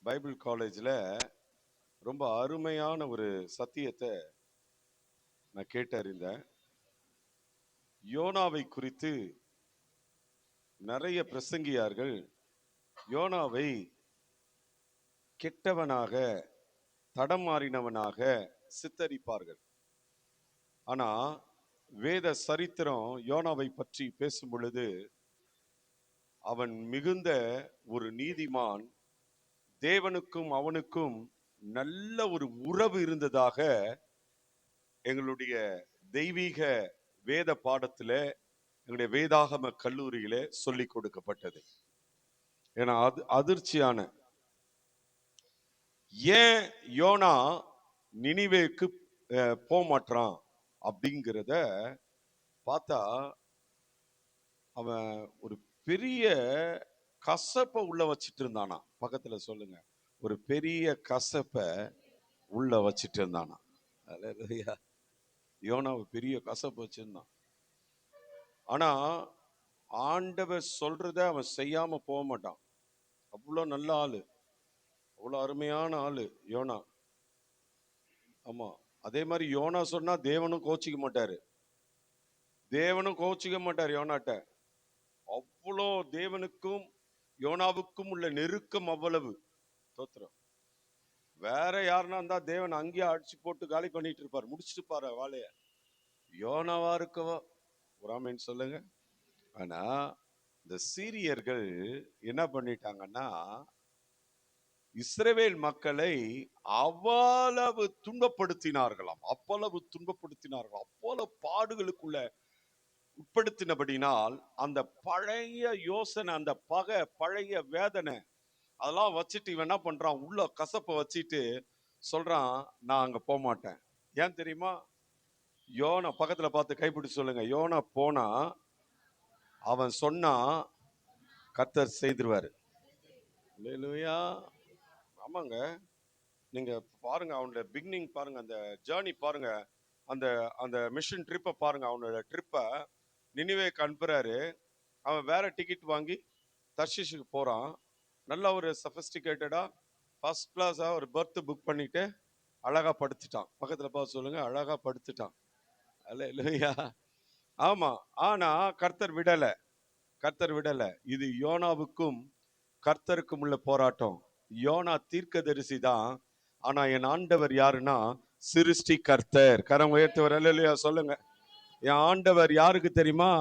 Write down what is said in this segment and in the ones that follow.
Bible காலேஜில் ரொம்ப அருமையான ஒரு சத்தியத்தை நான் கேட்டறிந்தேன். யோனாவை குறித்து நிறைய பிரசங்கியார்கள் யோனாவை கெட்டவனாக, தடம் மாறினவனாக சித்தரிப்பார்கள். ஆனா வேத சரித்திரம் யோனாவை பற்றி பேசும் பொழுது அவன் மிகுந்த ஒரு நீதிமான், தேவனுக்கும் அவனுக்கும் நல்ல ஒரு உறவு இருந்ததாக எங்களுடைய தெய்வீக வேத பாடத்துல, எங்களுடைய வேதாகம கல்லூரியில சொல்லி கொடுக்கப்பட்டது. ஏன்னா அது அதிர்ச்சியான, ஏன் யோனா நினிவேக்கு போக மாட்டான் அப்படிங்கிறத பார்த்தா, அவன் ஒரு பெரிய கசப்பை உள்ள வச்சிட்டு இருந்தானா. பக்கத்துல சொல்லுங்க, ஒரு பெரிய கசப்பை உள்ள வச்சிட்டு இருந்தானா. அல்லேலூயா. யோனாவை பெரிய கசப்பு வச்சிருந்தான். ஆனா ஆண்டவர் சொல்றத அவன் செய்யாம போக மாட்டான். அவ்வளோ நல்ல ஆளு, அவ்வளோ அருமையான ஆளு யோனா. ஆமா, அதே மாதிரி யோனா சொன்னா தேவனும் கோச்சிக்க மாட்டாரு. தேவனும் கோச்சிக்க மாட்டார் யோனாட்ட. அவ்வளோ தேவனுக்கும் யோனாவுக்கும் உள்ள நெருக்கம் அவ்வளவு. தோத்திரம். வேற யாருன்னா இருந்தா தேவன் அங்கேயே அடிச்சு போட்டு காலி பண்ணிட்டு இருப்பார், முடிச்சுட்டு பாரு வாழைய. யோனாவா இருக்கவா ஒரு ஆமேன்னு சொல்லுங்க. ஆனா இந்த சீரியர்கள் என்ன பண்ணிட்டாங்கன்னா, இஸ்ரவேல் மக்களை அவ்வளவு துன்பப்படுத்தினார்களாம், அவ்வளவு துன்பப்படுத்தினார்களாம், அவ்வளவு பாடுகளுக்குள்ள உட்படுத்தினபடினால் அந்த பழைய யோசனை, அந்த பகை, பழைய வேதனை அதெல்லாம் வச்சுட்டு இவன் என்ன பண்றான், உள்ள கசப்பை வச்சுட்டு சொல்றான், நான் அங்க போக மாட்டேன். ஏன் தெரியுமா? யோனா பக்கத்துல பார்த்து கைப்பிடிச்சு சொல்லுங்க, யோனா போனா அவன் சொன்னா கர்த்தர் செய்திருவாரு. அல்லேலூயா. ஆமாங்க, நீங்க பாருங்க, அவனோட பிகினிங் பாருங்க, அந்த ஜேர்னி பாருங்க, அந்த அந்த மிஷன் ட்ரிப்பை பாருங்க. அவனோட ட்ரிப்பை நினிவேக்கு அனுப்புறாரு. அவன் வேற டிக்கெட் வாங்கி தர்ஷிஷுக்கு போறான். நல்ல ஒரு சஃபிஸ்டிகேட்டடா ஃபர்ஸ்ட் கிளாஸா ஒரு பர்த் புக் பண்ணிட்டு அழகா படுத்துட்டான். பக்கத்துல பார்த்து சொல்லுங்க, அழகா படுத்துட்டான். அல்லேலூயா. ஆமா, ஆனா கர்த்தர் விடல, கர்த்தர் விடல. இது யோனாவுக்கும் கர்த்தருக்கும் உள்ள போராட்டம். யோனா தீர்க்கதரிசி தான், ஆனா என் ஆண்டவர் யாருன்னா சிருஷ்டி கர்த்தர். கரம் உயர்த்தவர் அல்லேலூயா சொல்லுங்க. என் ஆண்டவர் யாருக்கு தெரியுமா?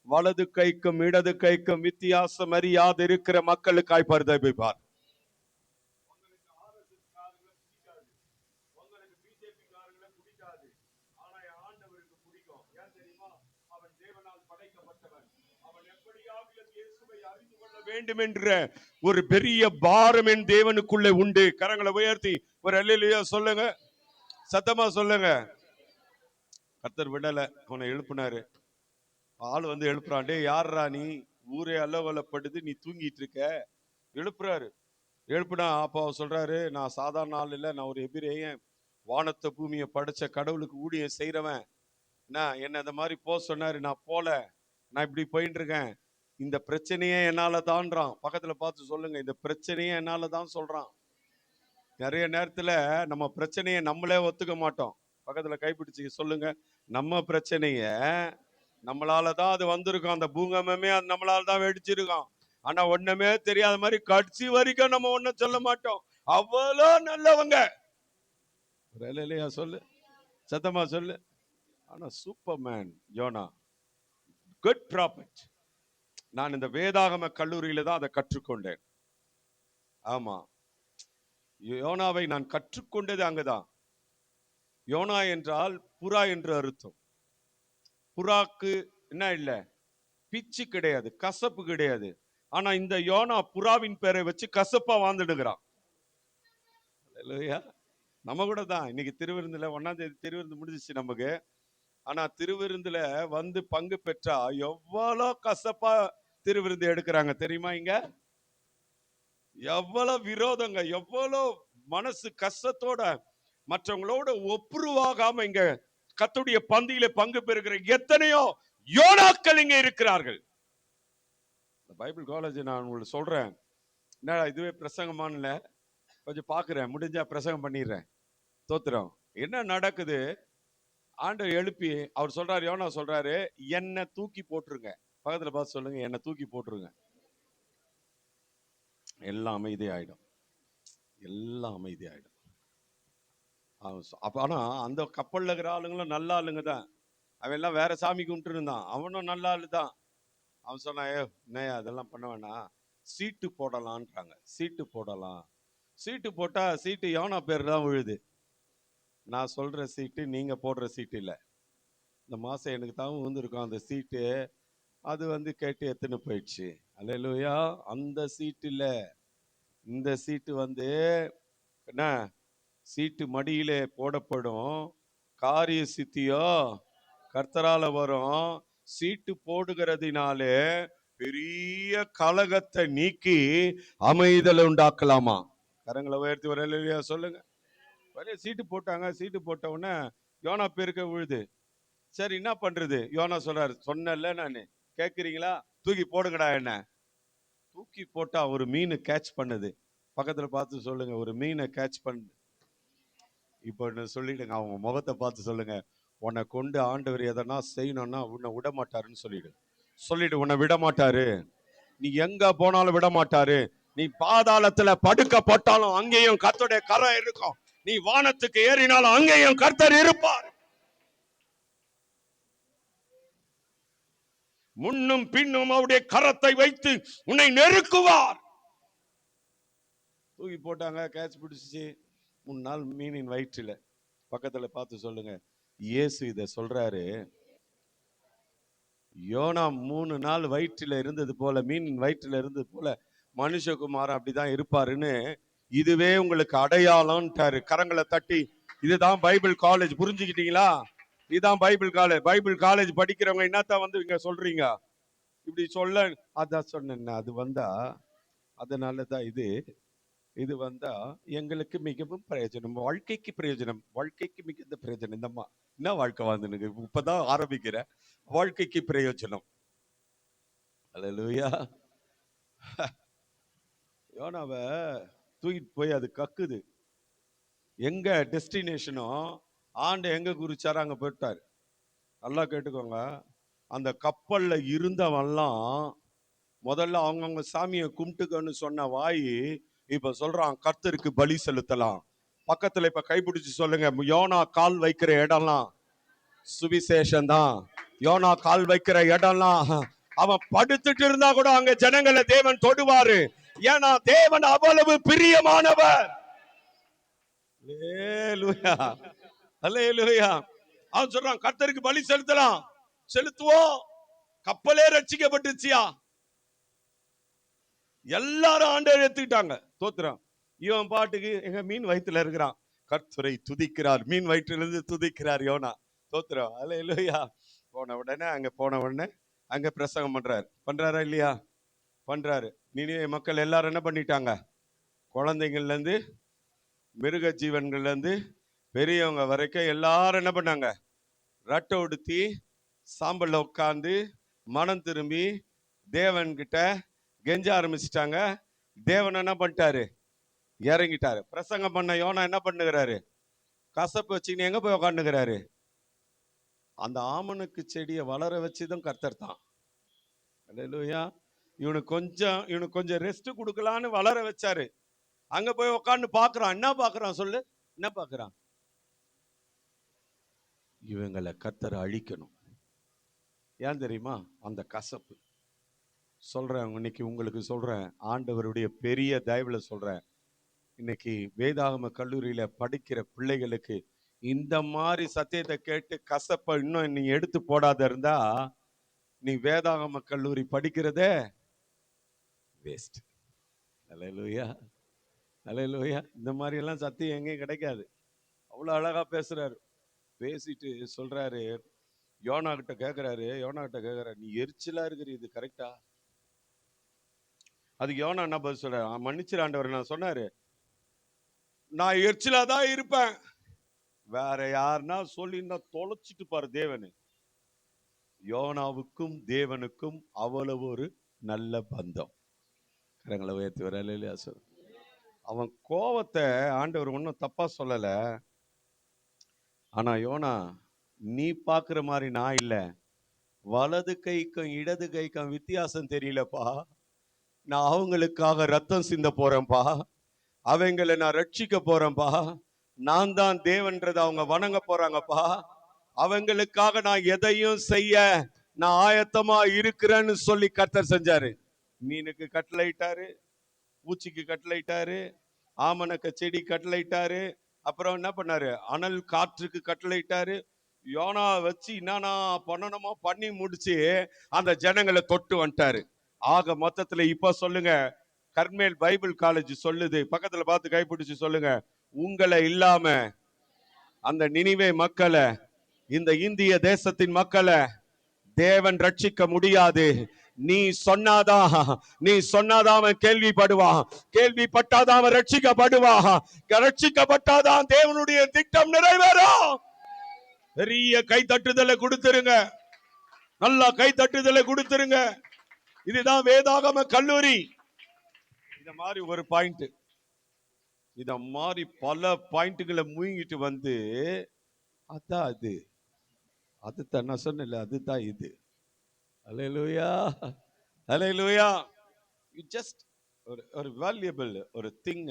வலது கைக்கும் இடது கைக்கும் வித்தியாசம் அறியாது இருக்கிற மக்களுக்காய் பரிதபிப்பார். வேண்டும் என்ற ஒரு பெரிய பாரம் என் தேவனுக்குள்ளே உண்டு. கரங்களை உயர்த்தி ஒரு அல்லேலூயா சொல்லுங்க, சத்தமா சொல்லுங்க. கர்த்தர் விடல, அவனை எழுப்பினாரு. ஆள் வந்து எழுப்புறான், டே யாரா நீ, ஊரே அல்லவலப்படுது, நீ தூங்கிட்டு இருக்க. எழுப்புறாரு. எழுப்புனா அப்போ சொல்றாரு, நான் சாதாரண ஆள் இல்லை, நான் ஒரு எபிரேயன், வானத்தை பூமியை படைச்ச கடவுளுக்கு ஊழியம் செய்யறவன். என்ன இந்த மாதிரி போக சொன்னாரு, நான் போல, நான் இப்படி போயிட்டு இருக்கேன். இந்த பிரச்சனையே என்னால தான்றான். பக்கத்துல பார்த்து சொல்லுங்க, இந்த பிரச்சனையே என்னால தான் சொல்றான். நிறைய நேரத்துல நம்ம பிரச்சனையை நம்மளே ஒத்துக்க மாட்டோம். பக்கத்துல கைப்பிடிச்சு சொல்லுங்க, நம்ம பிரச்சனைய நம்மளாலதான் அது வந்திருக்கோம். அந்த பூகம்பமே அது நம்மளால தான் வெடிச்சிருக்கோம். ஆனா ஒண்ணுமே தெரியாத மாதிரி கடைசி வரைக்கும் நம்ம ஒண்ணும் சொல்ல மாட்டோம். அவ்வளோ நல்லவங்க. சொல்லு, சத்தமா சொல்லு. ஆனா சூப்பர்மேன் யோனா, குட் ப்ராஃபிட். நான் இந்த வேதாகம கல்லூரியில தான் அதை கற்றுக்கொண்டேன். ஆமா, யோனாவை நான் கற்றுக்கொண்டது அங்கதான். யோனா என்றால் புறா என்று அர்த்தம். புறாக்கு என்ன இல்லை, பிச்சு கிடையாது, கசப்பு கிடையாது. ஆனா இந்த யோனா புறாவின் பேரை வச்சு கசப்பா வாழ்ந்துடுகிறான். நம்ம கூட தான் இன்னைக்கு திருவிருந்துல 1ஆம் தேதி திருவிருந்து முடிஞ்சிச்சு நமக்கு. ஆனா திருவிருந்துல வந்து பங்கு பெற்றா எவ்வளவு கசப்பா திருவிருந்து எடுக்கிறாங்க தெரியுமா? இங்க எவ்வளவு விரோதங்க, எவ்வளவு மனசு கஷ்டத்தோட மற்றவங்களோட ஒப்புருவாகாம இங்க கர்த்தருடைய பந்தியில பங்கு பெறுகிற எத்தனையோ யோனாக்கள் இங்க இருக்கிறார்கள். பைபிள் காலேஜ் நான் உங்களுக்கு சொல்றேன், என்ன இதுவே பிரசங்கமான கொஞ்சம் பாக்குறேன், முடிஞ்சா பிரசங்கம் பண்ணிடுறேன். தோத்துறோம். என்ன நடக்குது? ஆண்டவர் எழுப்பி அவர் சொல்றாரு, யோனா சொல்றாரு, என்ன தூக்கி போட்டுருங்க. பக்கத்துல பார்த்து சொல்லுங்க, என்ன தூக்கி போட்டுருங்க. எல்லாம் அமைதியாயிடும், எல்லாம் அமைதியாயிடும். அப்ப ஆனா அந்த கப்பல்ல இருக்கிற ஆளுங்களும் நல்ல ஆளுங்க தான். அவன் எல்லாம் வேற சாமி கும்பிட்டு இருந்தான், அவனும் நல்ல ஆளு தான். அவன் சொன்னான், என்னையா அதெல்லாம் பண்ண வேணாம், சீட்டு போடலான்றாங்க. சீட்டு போடலாம். சீட்டு போட்டா சீட்டு யோனா பேர் தான் விழுது. நான் சொல்ற சீட்டு நீங்க போடுற சீட்டு இல்லை. இந்த மாசம் எனக்கு தான் விழுந்திருக்கும் அந்த சீட்டு. அது வந்து கேட்டு எத்தனை போயிடுச்சு. அல்லேலூயா. அந்த சீட்டு இல்ல, இந்த சீட்டு வந்து என்ன, சீட்டு மடியிலே போடப்படும், காரிய சித்தியோ கர்த்தரால வரும். சீட்டு போடுகிறதினாலே பெரிய கலகத்தை நீக்கி அமைதலை உண்டாக்கலாமா. கரங்களை உயர்த்தி வர அல்லேலூயா சொல்லுங்க. வரைய சீட்டு போட்டாங்க. சீட்டு போட்ட உடனே யோனா பேருக்க விழுது. சரி என்ன பண்றது? யோனா சொல்றாரு, சொன்னல நானு, கேக்குறீங்களா? தூக்கி போடுங்கடா. என்ன தூக்கி போட்டா ஒரு மீன் கேட்ச் பண்ணுது. பக்கத்துல பார்த்து சொல்லுங்க, ஒரு மீனை கேட்ச் பண்ணு. இப்போ சொல்லிடுங்க, அவங்க முகத்தை பார்த்து சொல்லுங்க, உன்னை கொண்டு ஆண்டவர் எதனா செய்யணும்னா உன்னை விட மாட்டாருன்னு சொல்லிடு. சொல்லிடு, உன்னை விட மாட்டாரு. நீ எங்க போனாலும் விட மாட்டாரு. நீ பாதாளத்துல படுக்க போட்டாலும் அங்கேயும் கர்த்தருடைய கரம் இருக்கும். நீ வானத்துக்கு ஏறினாலும் அங்கேயும் கர்த்தர் இருப்பார். முன்னும் பின்னும் அவருடைய கரத்தை வைத்து உன்னை நெருக்குவார். தூக்கி போட்டாங்க, கேட்ச் பிடிச்சிச்சு. 3 நாள் மீனின் வயிற்றுல. பக்கத்துல பார்த்து சொல்லுங்க, இயேசு இத சொல்றாரு, யோனா 3 நாள் வயிற்றுல இருந்தது போல, மீனின் வயிற்றுல இருந்தது போல மனுஷகுமாரன் அப்படிதான் இருப்பாருன்னு, இதுவே உங்களுக்கு அடையாளம்ட்டாரு. கரங்களை தட்டி, இதுதான் பைபிள் காலேஜ். புரிஞ்சுக்கிட்டீங்களா? இதுதான் பைபிள் காலேஜ். பைபிள் காலேஜ் படிக்கிறவங்க என்னத்தான் வந்து இங்க சொல்றீங்க? இப்படி சொல்ல, அதான் சொன்னேன், அது வந்தா அதனாலதான் இது வந்தா எங்களுக்கு மிகவும் பிரயோஜனம், வாழ்க்கைக்கு பிரயோஜனம், வாழ்க்கைக்கு மிகுந்த பிரயோஜனம். இந்தம்மா என்ன வாழ்க்கை வாழ்ந்துனுக்கு, இப்பதான் ஆரம்பிக்கிற, வாழ்க்கைக்கு பிரயோஜனம். அல்லேலூயா. யோனாவ தூக்கிட்டு போய் அது கக்குது. எங்க டெஸ்டினேஷனோ ஆண்டு எங்க குறிச்சாரு அங்க போயிட்டாரு. நல்லா கேட்டுக்கோங்க. அந்த கப்பல்ல இருந்தவன்லாம் முதல்ல அவங்கவுங்க சாமியை கும்பிட்டுக்கன்னு சொன்ன வாய் இப்ப சொல்றான் கர்த்தருக்கு பலி செலுத்தலாம். பக்கத்துல இப்ப கைப்பிடிச்சு சொல்லுங்க, யோனா கால் வைக்கிற இடம்லாம் சுவிசேஷம் தான். யோனா கால் வைக்கிற இடம்லாம், அவன் படுத்துட்டு இருந்தா கூட அங்க ஜனங்களை தேவன் தொடுவாரு. ஏன்னா தேவன் அவ்வளவு பிரியமானவர். அல்லேலூயா, அல்லேலூயா. அவன் சொல்றான் கர்த்தருக்கு பலி செலுத்தலாம். செலுத்துவோம். கப்பலே ரட்சிக்கப்பட்டுச்சியா. எல்லாரும் ஆண்டவரை எடுத்துக்கிட்டாங்க. தோத்துறான். இவன் பாட்டுக்கு எங்க மீன் வயிற்றுல இருக்கிறான். கர்த்தரை துதிக்கிறார், மீன் வயிற்றிலிருந்து துதிக்கிறார் யோனா. தோத்துறோம். அல்லேலூயா. போன உடனே அங்க பிரசங்கம் பண்றாரா இல்லையா? பண்றாரு. நினிவே மக்கள் எல்லாரும் என்ன பண்ணிட்டாங்க? குழந்தைங்கள்ல இருந்து மிருக ஜீவன்கள்ல இருந்து பெரியவங்க வரைக்கும் எல்லாரும் என்ன பண்ணாங்க? ரட்டை உடுத்தி சாம்பல்ல உட்கார்ந்து மனம் திரும்பி தேவன் கிட்ட கெஞ்ச ஆரம்பிச்சிட்டாங்க. தேவன் என்ன பண்ணிட்டாரு? இறங்கிட்டாரு. பிரசங்கம் பண்ண யோனா என்ன பண்ணுகிறாரு? கசப்பு வச்சுக்கின்னு எங்க போய் உட்காந்துக்கிறாரு? அந்த ஆமனுக்கு செடியை வளர வச்சதும் கர்த்தர் தான். அல்லேலூயா. இவனுக்கு கொஞ்சம் ரெஸ்ட் கொடுக்கலான்னு வளர வச்சாரு. அங்க போய் உட்காந்து பாக்குறான். என்ன பாக்குறான் சொல்லு? என்ன பாக்குறான்? இவங்களை கர்த்தர் அழிக்கணும். ஏன் தெரியுமா? அந்த கசப்பு. சொல்றேன், இன்னைக்கு உங்களுக்கு சொல்றேன், ஆண்டவருடைய பெரிய தயவுல சொல்றேன், இன்னைக்கு வேதாகம கல்லூரியில படிக்கிற பிள்ளைகளுக்கு இந்த மாதிரி சத்தியத்தை கேட்டு கசப்ப இன்னும் நீ எடுத்து போடாத இருந்தா நீ வேதாகம கல்லூரி படிக்கிறதே வேஸ்ட். அல்லேலூயா, அல்லேலூயா. இந்த மாதிரி எல்லாம் சத்தியம் எங்கேயும் கிடைக்காது. அவ்வளவு அழகா பேசுறாரு. பேசிட்டு சொல்றாரு, யோனா கிட்ட கேக்குறாரு, நீ எரிச்சலா இருக்கிற, இது கரெக்டா? அதுக்கு யோனா என்ன பதில் சொல்ற? மன்னிச்சிரு ஆண்டவர், நான் சொன்னாரு நான் எரிச்சலா தான் இருப்பேன். வேற யாருன்னா சொல்லி தொலைச்சிட்டு பாரு தேவனு. யோனாவுக்கும் தேவனுக்கும் அவ்வளவு ஒரு நல்ல பந்தம். கரங்களை உயர்த்தி வர. அவன் கோவத்தை ஆண்டவர் ஒன்றும் தப்பா சொல்லல. ஆனா யோனா, நீ பாக்குற மாதிரி நான் இல்ல. வலது கைக்கும் இடது கைக்கும் வித்தியாசம் தெரியலப்பா. நான் அவங்களுக்காக ரத்தம் சிந்த போறேன்பா. அவங்களை நான் ரட்சிக்க போறேன்பா. நான் தான் தேவன்றதை அவங்க வணங்க போறாங்கப்பா. அவங்களுக்காக நான் எதையும் செய்ய நான் ஆயத்தமா இருக்கிறேன்னு சொல்லி கர்த்தர் செஞ்சாரு. மீனுக்கு கட்டளையிட்டாரு, பூச்சிக்கு கட்டளையிட்டாரு, ஆமணக்க செடி கட்டளையிட்டாரு. அப்புறம் என்ன பண்ணாரு? அனல் காற்றுக்கு கட்டளையிட்டாரு. யோனா வச்சு என்னன்னா பண்ணணுமோ பண்ணி முடிச்சு அந்த ஜனங்களை தொட்டு வந்துட்டாரு. ஆக மொத்தத்துல இப்ப சொல்லுங்க, கர்மேல் பைபிள் காலேஜ் சொல்லுது, பக்கத்துல பார்த்து கைப்பிடிச்சு சொல்லுங்க, உங்களை இல்லாம அந்த நினிவே மக்களை, இந்த இந்திய தேசத்தின் மக்களை தேவன் ரட்சிக்க முடியாது. நீ சொன்னாதான் அவன் கேள்விப்படுவான், கேள்விப்பட்டாதான் அவன் ரட்சிக்கப்படுவான், ரட்சிக்கப்பட்டாதான் தேவனுடைய திட்டம் நிறைவேறும். பெரிய கை தட்டுதலை கொடுத்துருங்க, நல்லா கை தட்டுதலை கொடுத்துருங்க. இதுதான் வேதாகம கல்லூரி. இத மாதிரி ஒரு பாயிண்ட், இத மாதிரி பல பாயிண்ட்களை மூங்கிட்டு வந்து அதான் அது அதுதான் நான் சொன்னல, அதுதான் இது. ஹல்லேலூயா, ஹல்லேலூயா. யூ ஜஸ்ட் ஒரு வேல்யூபிள் ஒரு திங்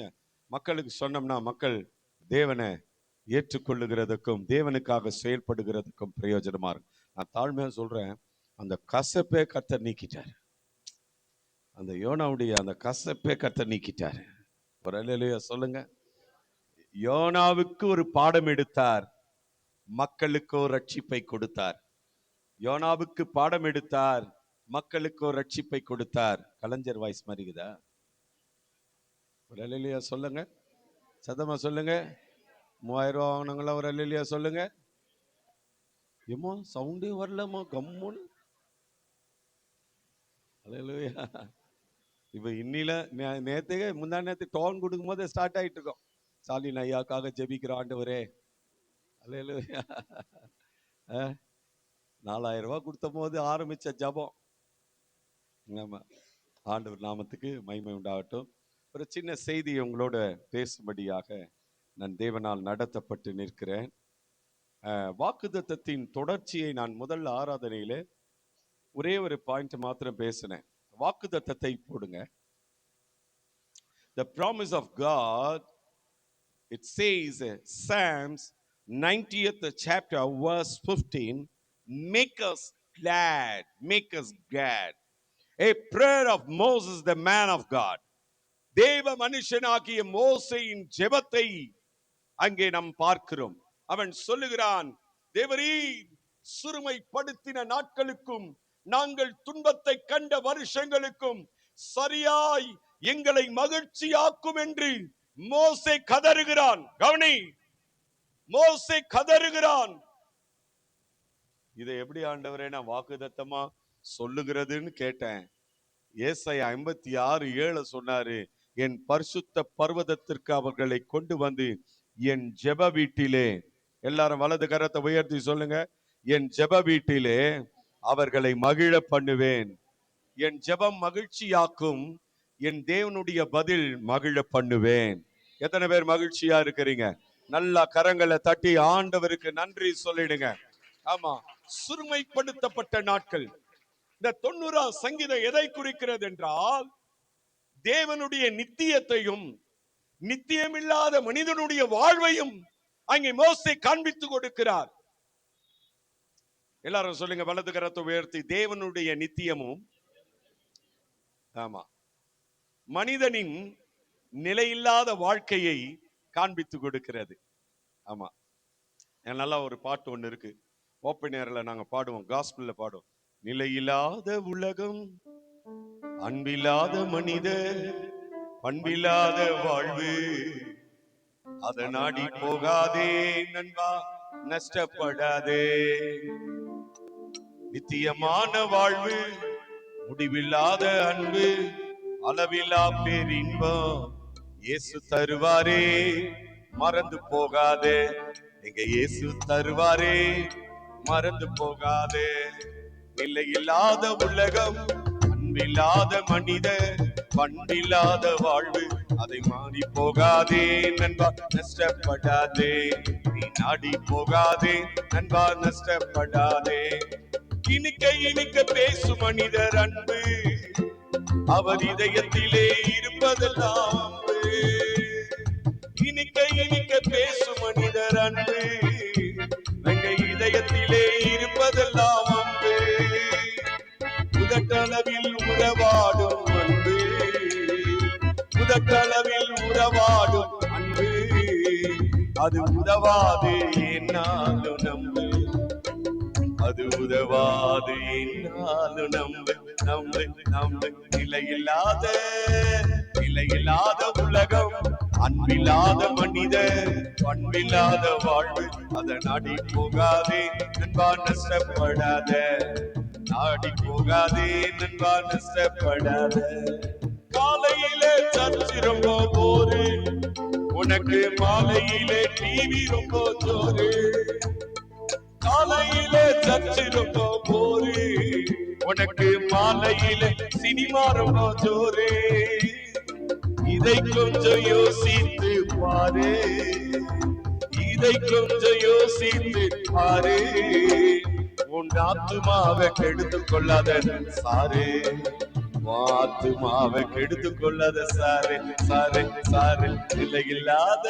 மக்களுக்கு சொன்னோம்னா மக்கள் தேவனை ஏற்றுக்கொள்ளுகிறதுக்கும் தேவனுக்காக செயல்படுகிறதுக்கும் பிரயோஜனமா இருக்கும். நான் தாழ்மையா சொல்றேன், அந்த கசப்பே கர்த்தர் நீக்கிட்டார். அந்த யோனாவுடைய அந்த கசப்பே கர்த்தர் நீக்கிட்டார். ஒரு ஹல்லேலூயா சொல்லுங்க. யோனாவுக்கு ஒரு பாடம் எடுத்தார், மக்களுக்கு ஒரு ரட்சிப்பை கொடுத்தார். யோனாவுக்கு பாடம் எடுத்தார், மக்களுக்கு ஒரு ரட்சிப்பை கொடுத்தார். கலைஞர் வாய்ஸ் மாதிரிக்குதா? ஒரு ஹல்லேலூயா சொல்லுங்க, சத்தமா சொல்லுங்க. 3000 ரூபா வாங்கினவங்களா ஒரு ஹல்லேலூயா சொல்லுங்க. ஏமோ சவுண்டே வரலமோ, கம்முன்னு ஹல்லேலூயா. இப்ப இன்னில நேத்துக்கு முந்தா நேத்து டோன் கொடுக்கும் போது ஸ்டார்ட் ஆயிட்டு இருக்கோம். ஸ்டாலின் ஐயாக்காக ஜெபிக்கிற ஆண்டவரே, ஹல்லேலூயா. 4000 ரூபாய் கொடுத்த போது ஆரம்பிச்ச ஜபம். ஆமா, ஆண்டவர் நாமத்துக்கு மகிமை உண்டாகட்டும். ஒரு சின்ன செய்தி உங்களோட பேசும்படியாக நான் தேவனால் நடத்தப்பட்டு நிற்கிறேன். வாக்குத்தத்தத்தின் தொடர்ச்சியை நான் முதல் ஆராதனையில ஒரே ஒரு பாயிண்ட் மாத்திரம் பேசினேன். வாக்குத்தத்தத்தை போடுங்க. The promise of God, it says Psalms 90th chapter verse 15, make us glad, make us glad. A prayer of Moses, the man of God. தேவ மனுஷனாகிய மோசேயின் ஜெபத்தை அங்கே நாம் பார்க்கிறோம். அவன் சொல்லுகிறான், தேவரீர் சிறுமைப்படுத்தின நாட்களுக்கும் நாங்கள் துன்பத்தை கண்ட வருஷங்களுக்கும் சரியாய் எங்களை மகிழ்ச்சியாக்கும் என்று மோசே கதறுகிறான். கவனி, மோசே கதறுகிறான். இதை எப்படி ஆண்டவரே நான் வாக்குத்தத்தமா சொல்லுகிறதுன்னு கேட்டேன். ஏசாயா 56:7 சொன்னாரு, என் பரிசுத்த பர்வதத்திற்கு அவர்களை கொண்டு வந்து என் ஜெப வீட்டிலே, எல்லாரும் வலது கரத்தை உயர்த்தி சொல்லுங்க, என் ஜெப வீட்டிலே அவர்களை மகிழ பண்ணுவேன். என் ஜெபம் மகிழ்ச்சியாக்கும், என் தேவனுடைய பதில் மகிழ பண்ணுவேன். எத்தனை பேர் மகிழ்ச்சியா இருக்கிறீங்க? நல்லா கரங்களை தட்டி ஆண்டவருக்கு நன்றி சொல்லிடுங்க. ஆமா, சிறுமைப்படுத்தப்பட்ட நாட்கள். இந்த 90ஆம் சங்கீதம் எதை குறிக்கிறது என்றால், தேவனுடைய நித்தியத்தையும் நித்தியமில்லாத மனிதனுடைய வாழ்வையும் அங்கே மோசே காண்பித்து கொடுக்கிறார். எல்லாரும் சொல்லுங்க, வலது கரத்தை உயர்த்தி, தேவனுடைய நித்தியமும் ஆமா மனிதனின் நிலையில்லாத வாழ்க்கையை காண்பித்து கொடுக்கிறது. ஆமா, நல்லா ஒரு பாட்டு ஒண்ணு இருக்கு, ஓப்பன் ஏர்ல நாங்க பாடுவோம், காஸ்பல்ல பாடுவோம். நிலையில்லாத உலகம், அன்பில்லாத மனித, பண்பில்லாத வாழ்வு, அத நாடி போகாதே நண்பா, நஷ்டப்படாதே. நித்தியமான வாழ்வு, முடிவில்லாத அன்பு, அளவில்லா பேரின்பம் இயேசு தருவாரே, மறந்து போகாதே. எங்க இயேசு தருவாரே, மறந்து போகாதே. நிலையில்லாத உலகம், அன்பில்லாத மனித, பண்பில்லாத வாழ்வு, அதை மாறி போகாதே நண்பா, நஷ்டப்படாதே. நீ நாடி போகாதே நண்பா, நஷ்டப்படாதே. இனிக்க இனிக்க பேசும் மனிதர் அன்பு, அவர் இதயத்திலே இருப்பதெல்லாம். இனிக்க இனிக்க பேசும் மனிதர் அன்பு, எங்க இதயத்திலே இருப்பதெல்லாம் அன்பு. முதட்டளவில் உறவாடும் அன்பு, முதட்டளவில் உறவாடும் அன்பு, அது உதவாது என்னாலும் நம்பு, அது உதவாது என்னாலும் நம்பு, நம்பு நம்பு. நிலையில்லாத நிலையில்லாத உலகம், அன்பில்லாத மனிதர், பண்பில்லாத வாழ்வு, அதை நாடி போகாதே நண்பா, நஷ்டப்படாத. நாடி போகாதே நண்பா, நஷ்டப்படாத. காலையிலே சர்ச்சு ரொம்ப போரு, உனக்கு மாலையிலே டிவி ரொம்ப ஜோரு. காலையிலே சர்ச்சு ரொம்ப போரு, உனக்கு மாலையிலே சினிமா ரொம்ப ஜோரு. இதை கொஞ்சம் யோசித்து பாரு, இதை கொஞ்சம் யோசித்து பாரு. உன் ஆத்துமாவை கெடுத்து கொள்ளாத சாரு, ஆத்துமாவை கெடுத்து கொள்ளாத சாரு, சாரு சாரு. நிலையில்லாத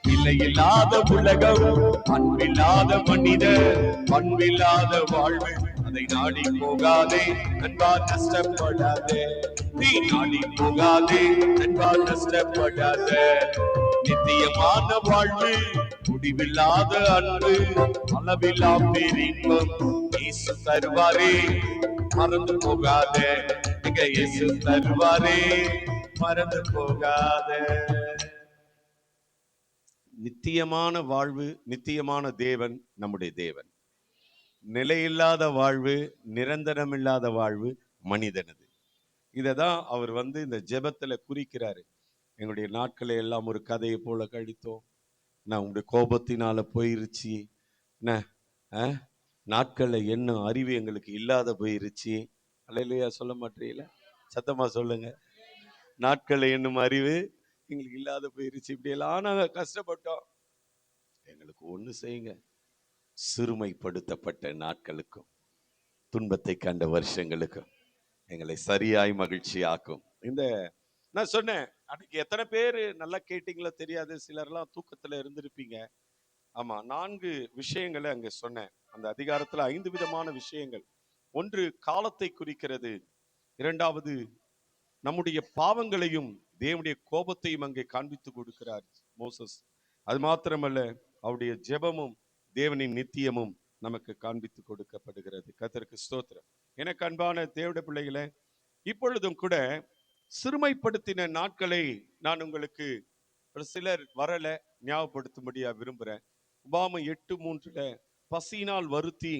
நிலையில்லாத உலகம், அன்பில்லாத மனிதர், பண்பில்லாத வாழ்வு, அதை நாடி போகாதே நண்பா, நஷ்டப்படாதே. நீ நாடி போகாதே நண்பா, நஷ்டப்படாதே. நித்தியமான வாழ்வு, முடிவில்லாத அன்பு, அளவில்லா பேரின்பம் இயேசு தருவாரே, மறந்து போகாதே. மிக இயேசு தருவாரே, மறந்து போகாதே. நித்தியமான வாழ்வு, நித்தியமான தேவன் நம்முடைய தேவன். நிலையில்லாத வாழ்வு, நிரந்தரமில்லாத வாழ்வு மனிதனது. இததான் அவர் இந்த ஜெபத்துல குறிக்கிறாரு. எங்களுடைய நாட்களை எல்லாம் ஒரு கதையை போல கழித்தோம், நான் உங்களுடைய கோபத்தினால போயிருச்சு, நாட்களை என்ன அறிவு எங்களுக்கு இல்லாத போயிருச்சு. அல்லேலூயா சொல்ல மாட்டீங்களா? சத்தமா சொல்லுங்க. நாட்களை என்னும் அறிவு எங்களுக்கு இல்லாத போயிருச்சு. இப்படி எல்லாம் நாங்க கஷ்டப்பட்டோம். எங்களுக்கு ஒண்ணு செய்யுங்க, சிறுமைப்படுத்தப்பட்ட நாட்களுக்கும் துன்பத்தை கண்ட வருஷங்களுக்கும் எங்களை சரியாய் மகிழ்ச்சி ஆக்கும். இந்த நான் சொன்னேன், அன்னைக்கு எத்தனை பேர் நல்லா கேட்டீங்களோ தெரியாது, சிலர்லாம் தூக்கத்துல இருந்திருப்பீங்க. ஆமா, 4 விஷயங்களை அங்க சொன்னேன். அந்த அதிகாரத்துல 5 விதமான விஷயங்கள். ஒன்று காலத்தை குறிக்கிறது, இரண்டாவது நம்முடைய பாவங்களையும் தேவனுடைய கோபத்தையும் அங்கே காண்பித்து கொடுக்கிறார் மோசஸ். அது மாத்திரமல்ல, அவருடைய ஜெபமும் தேவனின் நித்தியமும் நமக்கு காண்பித்து கொடுக்கப்படுகிறது. கர்த்தருக்கு ஸ்தோத்திரம். எனக்கு அன்பான தேவனுடைய பிள்ளைகளே, இப்பொழுதும் கூட சிறுமைப்படுத்தின நாட்களை நான் உங்களுக்கு ஒரு சிலர் வரல ஞாபகப்படுத்தும்படியா விரும்புறேன். உபாகமம் 8:3 பசியினால் வருத்தி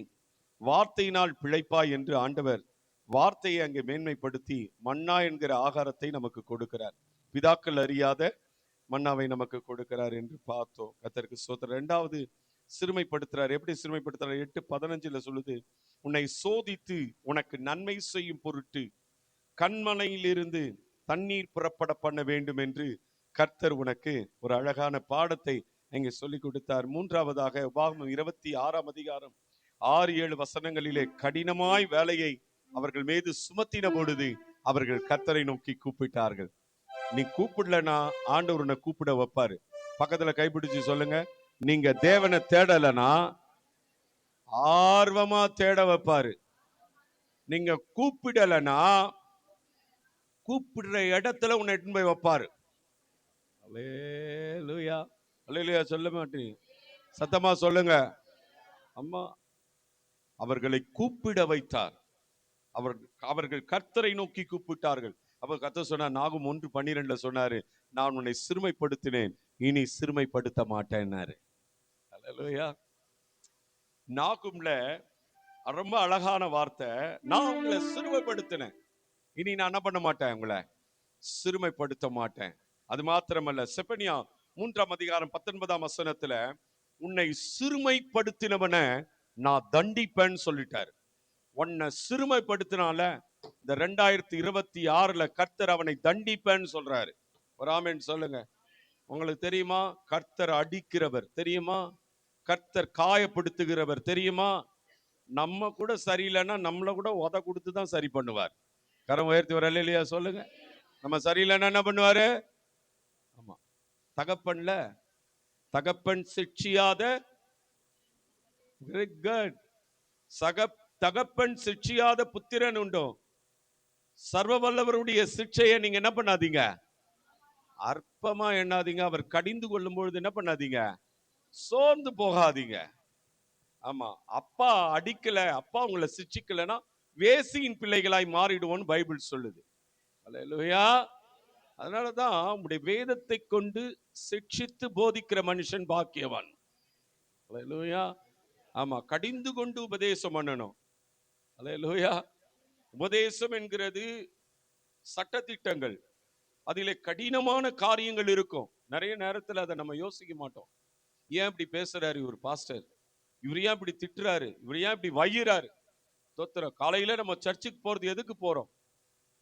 வார்த்தையினால் பிழைப்பாய் என்று ஆண்டவர் வார்த்தையை அங்கே மேன்மைப்படுத்தி மன்னா என்கிற ஆகாரத்தை நமக்கு கொடுக்கிறார். பிதாக்கள் அறியாத மன்னாவை நமக்கு கொடுக்கிறார் என்று பார்த்தோம். கர்த்தருக்கு ஸ்தோத்திரம். 2வது சிறுமைப்படுத்துறார். எப்படி சிறுமைப்படுத்துறார்? 8:15 சொல்லுது, உன்னை சோதித்து உனக்கு நன்மை செய்யும் பொருட்டு கண்மலையிலிருந்து தண்ணீர் புறப்பட பண்ண வேண்டும் என்று கர்த்தர் உனக்கு ஒரு அழகான பாடத்தை இங்கே சொல்லி கொடுத்தார். 3வதாக உபாகமம் 26ஆம் அதிகாரம் 6-7 வசனங்களிலே கடினமாய் வேலையை அவர்கள் மீது சுமத்தின பொழுது அவர்கள் கர்த்தரை நோக்கி கூப்பிட்டார்கள். நீ கூப்பிடலனா ஆண்டவர் உன்னை கூப்பிட வைப்பாரு. பக்கத்துல கைப்பிடிச்சு சொல்லுங்க, நீங்க தேவனை தேடலனா ஆர்வமா தேட வைப்பாரு. நீங்க கூப்பிடலனா கூப்பிடுற இடத்துல உன்னை எடுத்து போய் வைப்பாரு. அல்லேலூயா, அல்லேலூயா சொல்ல மாட்டீங்க, சத்தமா சொல்லுங்க. அம்மா, அவர்களை கூப்பிட வைத்தார். அவர்கள் கர்த்தரை நோக்கி கூப்பிட்டார்கள். அப்ப கர்த்தர் சொன்னார், நாகும் 1:12 சொன்னாரு, நான் உன்னை சிறுமைப்படுத்தினேன், இனி சிறுமைப்படுத்த மாட்டேன்னாரு. அல்லேலூயா. நாகும்ல ரொம்ப அழகான வார்த்தை, நான் உங்களை சிறுமைப்படுத்தினேன், இனி நான் என்ன பண்ண மாட்டேன், உங்களை சிறுமைப்படுத்த மாட்டேன். அது மாத்திரமல்ல, செப்பனியா 3ஆம் அதிகாரம் 19ஆம் வசனத்துல உன்னை சிறுமைப்படுத்தினவனை நான் தண்டிப்பேன்னு சொல்லிட்டாரு. உன்னை சிறுமைப்படுத்தினால இந்த 2026 கர்த்தர் அவனை தண்டிப்பேன்னு சொல்றாரு. ஒரு ஆமென் சொல்லுங்க. உங்களுக்கு தெரியுமா கர்த்தர் அடிக்கிறவர் தெரியுமா? கர்த்தர் காயப்படுத்துகிறவர் தெரியுமா? நம்ம கூட சரியில்லைன்னா நம்மள கூட உத கொடுத்து தான் சரி பண்ணுவார். கரம் உயர்த்தி வர இல்லையா சொல்லுங்க. நம்ம சரியில்லைன்னா என்ன பண்ணுவாரு? ஆமா, தகப்பன்ல தகப்பன் சிட்சியாத வெரி குட் தகப்பன் சிட்சியாத புத்திரன் உண்டோ? சர்வ வல்லவருடைய சிட்சையை நீங்க என்ன பண்ணாதீங்க, அற்பமா எண்ணாதீங்க. அவர் கடிந்து கொள்ளும் பொழுது என்ன பண்ணாதீங்க, சோர்ந்து போகாதீங்க. ஆமா, அப்பா அடிக்கல, அப்பா உங்களை சிட்சிக்கலன்னா வேசியின் பிள்ளைகளாய் மாறிடுவோம்னு பைபிள் சொல்லுது. அல்லேலூயா. அதனாலதான் உங்களுடைய வேதத்தை கொண்டு சிட்சித்து போதிக்கிற மனுஷன் பாக்கியவான். அல்லேலூயா. ஆமா, கடிந்து கொண்டு உபதேசம் பண்ணணும். அல்லேலூயா. உபதேசம் என்கிறது சட்டதிட்டங்கள், அதிலே கடினமான காரியங்கள் இருக்கும். நிறைய நேரத்தில் அதை நம்ம யோசிக்க மாட்டோம். ஏன் இப்படி பேசுறாரு இவர் பாஸ்டர், இவர் ஏன் இப்படி திட்டுறாரு, இவர் ஏன் இப்படி வையிறாரு? தோத்திரம். காலையில நம்ம சர்ச்சுக்கு போறது எதுக்கு போறோம்?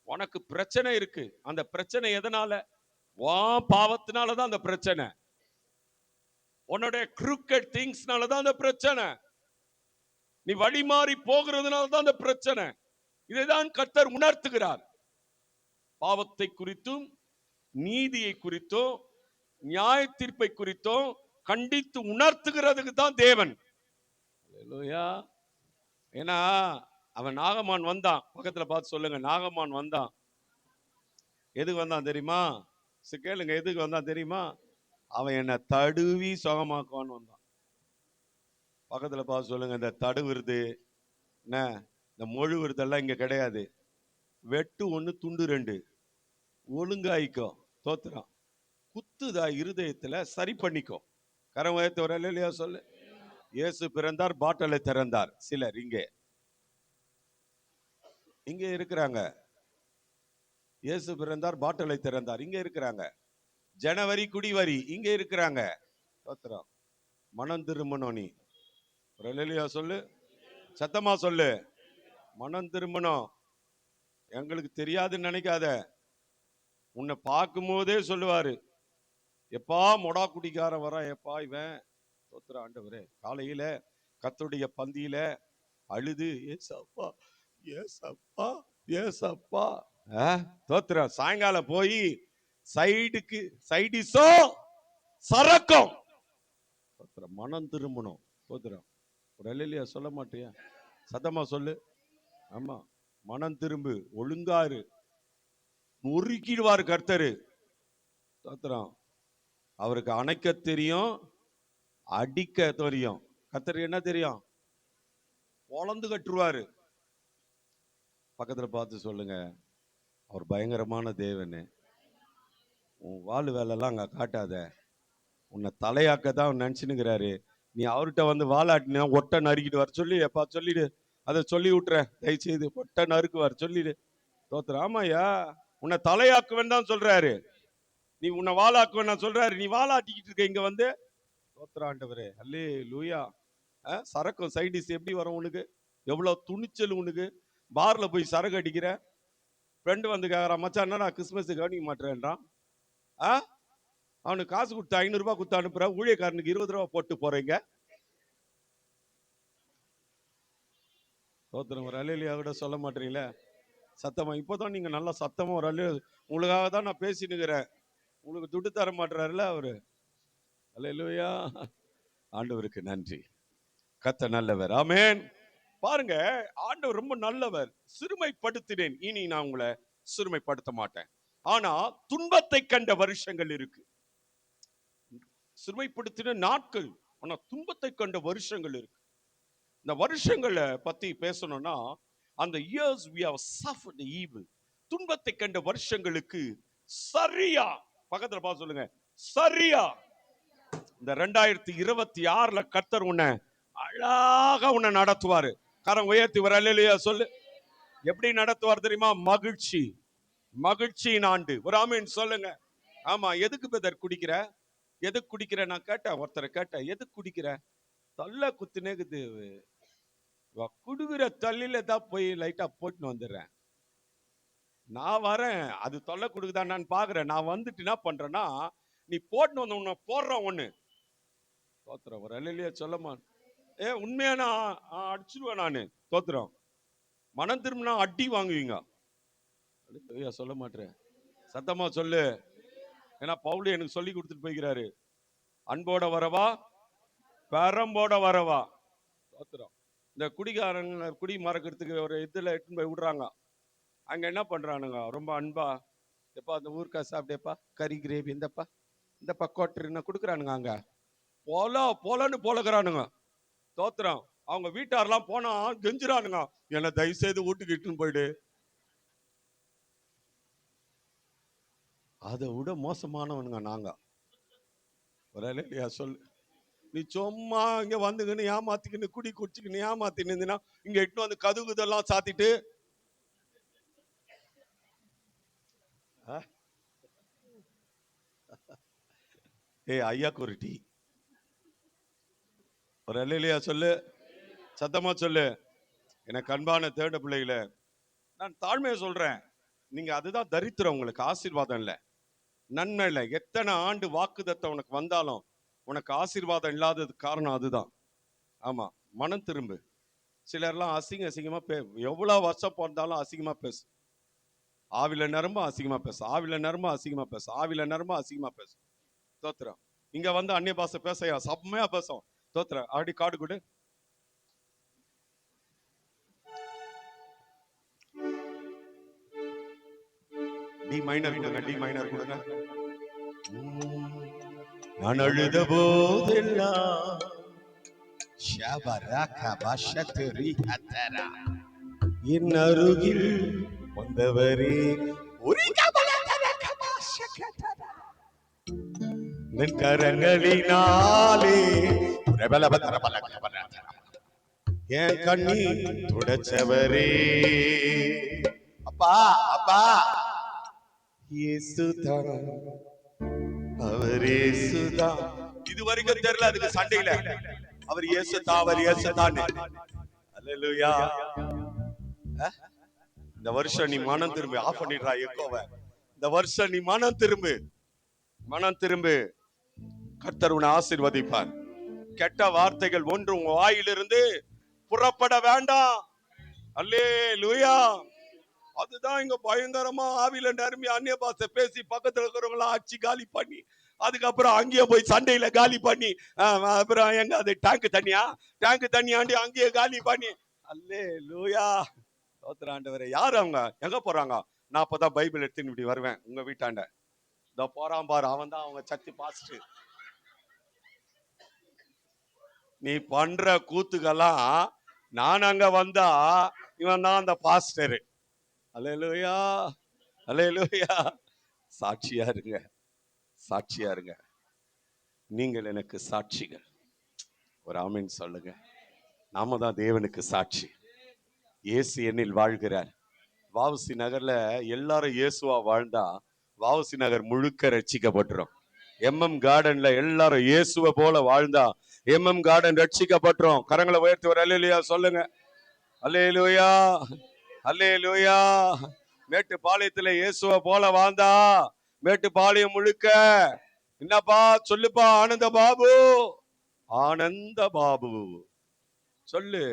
உனக்கு பிரச்சனை இருக்கு. அந்த பிரச்சனை எதனால? வா பாவத்தினாலதான் அந்த பிரச்சனை. உன்னுடைய crooked thingsனால தான் அந்த பிரச்சனை. நீ வழி மாறி போகிறதுனால தான் அந்த பிரச்சனை. இதைதான் கர்த்தர் உணர்த்துகிறார். பாவத்தை குறித்தும் நீதியை குறித்தும் நியாய தீர்ப்பை குறித்தும் கண்டித்து உணர்த்துகிறதுக்கு தான் தேவன். அல்லேலூயா. ஏன்னா அவன் நாகமான் வந்தான். பக்கத்துல பார்த்து சொல்லுங்க, நாகமான் வந்தான். எதுக்கு வந்தான் தெரியுமா? கேளுங்க, எதுக்கு வந்தான் தெரியுமா? அவன் என்ன தடுவி சுகமாக்குவான்னு வந்தான். பக்கத்துல பார்த்து சொல்லுங்க, இந்த தடுவுறது என்ன, இந்த மொழுவுறதெல்லாம் இங்க கிடையாது. வெட்டு ஒண்ணு துண்டு ரெண்டு, ஒழுங்காய்க்கோ. தோத்துறான். குத்துதா இருதயத்துல, சரி பண்ணிக்கோ. கரம் உயர்த்தி வர இல்லையா சொல்லு. இயேசு பிறந்தார், பாட்டலை திறந்தார். சிலர் இங்கே இருக்கிறாங்க. இயேசு பிறந்தார், பாட்டலை திறந்தார். இங்க இருக்கிறாங்க. ஜனவரி குடிவரி இங்க இருக்கிறாங்க. தோத்திரம். மனம் திரும்பணும். நீ இல்லையா சொல்லு, சத்தமா சொல்லு. மனம் திரும்பணும். எங்களுக்கு தெரியாதுன்னு நினைக்காத. உன்னை பார்க்கும் போதே சொல்லுவாரு, எப்பா மொடா குடிக்கார வர, எப்பா இவன். தோத்திர ஆண்டவரே. காலையில கர்த்தருடைய பந்தியில அழுது ஏசப்பா ஏசப்பா ஏசப்பா. தோத்திரம். சாயங்காலம் போய் சைடுக்கு சைடிஸோ சரக்கும். தோத்திரம். மனம் திரும்பணும். தோத்திரம். ஒரு இல்லையா சொல்ல மாட்டியா? சத்தமா சொல்லு. ஆமா, மனம் திரும்பு, ஒழுங்காரு. முறுக்கிடுவார் கர்த்தரு. தோத்திரம். அவருக்கு அணைக்க தெரியும், அடிக்க தெரியும். கர்த்தருக்கு என்ன தெரியும்? பொளந்து கட்டுருவாரு. பக்கத்துல பார்த்து சொல்லுங்க, அவர் பயங்கரமான தேவனு. உன் வாழ் வேலைலாம் அங்க காட்டாத. உன்னை தலையாக்கதான் நினைச்சுனுங்கிறாரு. நீ அவர்கிட்ட வந்து வாழாட்டினா ஒட்டை நறுக்கிட்டு வர சொல்லி எப்பா சொல்லிடு. அதை சொல்லி விட்டுற தயவுசெய்து. ஒட்டை நறுக்குவார் சொல்லிடு. தோத்துற. ஆமாயா, உன்னை தலையாக்குவேன் தான் சொல்றாரு. நீ உன்னை வாழாக்குவேன் சொல்றாரு. நீ வாழாட்டிக்கிட்டு இருக்க இங்க வந்து. தோத்துற ஆண்டவரே. அல்லே லூயா. சரக்கும் சைடிஸ் எப்படி வரும் உனக்கு? எவ்வளவு துணிச்சல் உனக்கு? பார்ல போய் சரக்கு அடிக்கிற. ஃப்ரெண்டு வந்து கேட்கறான், மச்சான் என்னடா கிறிஸ்மஸ் கவனிக்க மாட்டேன்றான். அவனுக்கு காசு கொடுத்து 500 ரூபாய் கொடுத்து அனுப்புற, ஊழியக்காரனுக்கு 20 ரூபாய் போட்டு போறீங்க. தோத்திரம். ஒரு அலையிலியா கூட சொல்ல மாட்டீங்களே சத்தமா? இப்போதான் நீங்க நல்லா சத்தமா ஒரு அலையில. உங்களுக்காக தான் நான் பேசினுக்கிறேன். உங்களுக்கு துட்டு தர மாட்டாருல அவரு. அல்லேலூயா. ஆண்டவருக்கு நன்றி. கர்த்தர் நல்லவர். ஆமென். பாருங்க, ஆண்டவர் ரொம்ப நல்லவர். சிறுமைப்படுத்தினேன், இனி நான் உங்களை சிறுமைப்படுத்த மாட்டேன். ஆனா துன்பத்தை கண்ட வருஷங்கள் இருக்கு. சிறுமைப்படுத்தின நாட்கள், ஆனா துன்பத்தை கண்ட வருஷங்கள் இருக்கு. இந்த வருஷங்களை பத்தி பேசணும்னா, அந்த years we have suffered the evil. துன்பத்தை கண்ட வருஷங்களுக்கு சரியா, பக்கத்துல பார்த்து சொல்லுங்க, சரியா இந்த 2026 கர்த்தர் உன்னை அழகா உன்னை நடத்துவாரு. கரம் உயர்த்தி வர அல்லேலூயா சொல்லு. எப்படி நடத்துவார் தெரியுமா? மகிழ்ச்சி, மகிழ்ச்சியின் ஆண்டு. ஒரு ஆமென் சொல்லுங்க. ஆமா. எதுக்கு பெதர் குடிக்கிற? எதுக்கு குடிக்கிற? நான் கேட்டேன், ஒருத்தரை கேட்டேன், எதுக்கு குடிக்கிற? தள்ள குத்துனேக்குது. குடுகிற தள்ளில தான் போய் லைட்டா போட்டுன்னு வந்துடுறேன். நான் வரேன், அது தொல்லை கொடுக்குதா நான் பாக்குறேன். நான் வந்துட்டு என்ன பண்றேன்னா, நீ போட்டு வந்து உன்னை போடுறான் ஒண்ணு தோத்துறேன். ஒரு அல்லையா சொல்லமா? உண்மையா நான் அடிச்சிருவேன் நானு. தோத்துறோம். மனம் திரும்பினா அடி வாங்குவீங்க. சொல்ல மாட்டேன், சத்தமா சொல்லு. ஏன்னா பவுல் எனக்கு சொல்லி கொடுத்துட்டு போய்கிறாரு, அன்போட வரவா பெரம்போட வரவா. தோத்துறோம். இந்த குடிகாரங்க குடி மறக்கிறதுக்கு ஒரு இதுல எடுத்துன்னு போய் விடுறாங்க. அங்க என்ன பண்றானுங்க, ரொம்ப அன்பா, எப்பா அந்த ஊருக்கா சாப்பிட்டேப்பா, கறி கிரேவி இந்தப்பா கோட்டர் என்ன கொடுக்குறானுங்க. அங்க போலன்னு போலக்கிறானுங்க. தோத்துறோம். அவங்க வீட்டாரெல்லாம் போனா கெஞ்சுறானுங்க, என்ன தயவு செய்து வீட்டுக்கு இட்டுன்னு போயிடு. அதை விட மோசமானவனுங்க நாங்க. ஒரு இல்லையா சொல்லு. நீ சும்மா இங்க வந்துக்கின்னு ஏமாத்திக்கின்னு குடி குடிச்சுக்கின்னு ஏமாத்தின்னு இருந்தீங்கன்னா இங்க இட்டு வந்து கதுகு இதெல்லாம் சாத்திட்டு ஐயாக்கு ஒரு டீ. ஒரு இல்லையா சொல்லு, சத்தமா சொல்லு. எனக்கு அன்பான தேர்ட பிள்ளைகள, நான் தாழ்மையை சொல்றேன். நீங்க அதுதான் தரித்திரம், உங்களுக்கு ஆசீர்வாதம் இல்லை, நன்மை இல்லை. எத்தனை ஆண்டு வாக்குதத்தம் உனக்கு வந்தாலும் உனக்கு ஆசீர்வாதம் இல்லாததுக்கு காரணம் அதுதான். ஆமா, மனம் திரும்பு. சிலர்லாம் அசிங்கமா எவ்வளவு வருஷம் பிறந்தாலும் அசிங்கமா பேசு. ஆவில நரம்பு அசிங்கமா பேசு, ஆவில நரம்பு அசிங்கமா பேசு, ஆவில நரம்பு அசிங்கமா பேசு. தோத்துறோம். இங்க வந்து அந்நிய பாஷை பேச செம்மையா பேசும். தோத்துறோம். அப்படி காடு கொடு. டி மைனர் கொடுங்க, டி மைனர் கொடுங்க. நான் அழுத போதெல்லாம் என் அருகில் வந்தவரே கரங்களினாலே என் கண்ணி துடைச்சவரே. அப்பா அப்பா இயேசுதான், அவர் இயேசுதான். இது வரைக்கும் தெரியல அதுக்கு சண்டையில, அவர் இயேசுதான், அவர் இயேசுதான். அல்லேலூயா. இந்த வருஷம் நீ மனம் திரும்பு. ஆஃப் பண்ணிடுறா எக்கோவை. இந்த வருஷம் நீ மனம் திரும்பு, மனம் திரும்பு. கர்த்தர் உன்னை ஆசீர்வதிப்பார். கெட்ட வார்த்தைகள் ஒன்று உங்க வாயிலிருந்து புறப்பட வேண்டாம். அல்லேலூயா. அதுதான் இங்க பயங்கரமா ஆவில நரம்பி அந்நிய பாஷை பேசி பக்கத்துல இருக்கிறவங்கள அடிச்சு காலி பண்ணி, அதுக்கப்புறம் அங்கேயே போய் சண்டையில காலி பண்ணி, அப்புறம் எங்க அது டேங்க் தண்ணியாண்டி அங்கேயே காலி பண்ணி. அல்லேலூயா. ஆண்டவரே. யாரு அவங்க, எங்க போறாங்க? நான் அப்பதான் பைபிள் எடுத்துன்னு இப்படி வருவேன் உங்க வீட்டாண்ட. இந்த போறான் பாரு, அவன் தான் அவங்க சர்ச்சு பாஸ்டர். நீ பண்ற கூத்துக்கெல்லாம் நான் அங்க வந்தா இவன் தான் அந்த பாஸ்டர். அல்லேலூயா, அல்லேலூயா. சாட்சியா இருங்க, சாட்சியா இருங்க. நீங்கள் எனக்கு சாட்சிகள். ஒரு ஆமீன் சொல்லுங்க. நாம தான் தேவனுக்கு சாட்சி. இயேசு என்னில் வாழ்கிறார். வாவுசி நகர்ல எல்லாரும் இயேசுவா வாழ்ந்தா வாவுசி நகர் முழுக்க ரட்சிக்கப்பட்டுரும். MM கார்டன்ல எல்லாரும் இயேசுவை போல வாழ்ந்தா MM கார்டன் ரட்சிக்கப்பட்டுரும். கரங்களை உயர்த்தி ஒரு அல்லேலூயா சொல்லுங்க. அல்லேலூயா, அல்லேலூயா. மேட்டுப்பாளையத்துல இயேசுவை போல வாழ்ந்தா மேட்டுப்பாளையம் முழுக்க என்னப்பா சொல்லுப்பா, ஆனந்த பாபு, ஆனந்த பாபு சொல்லு,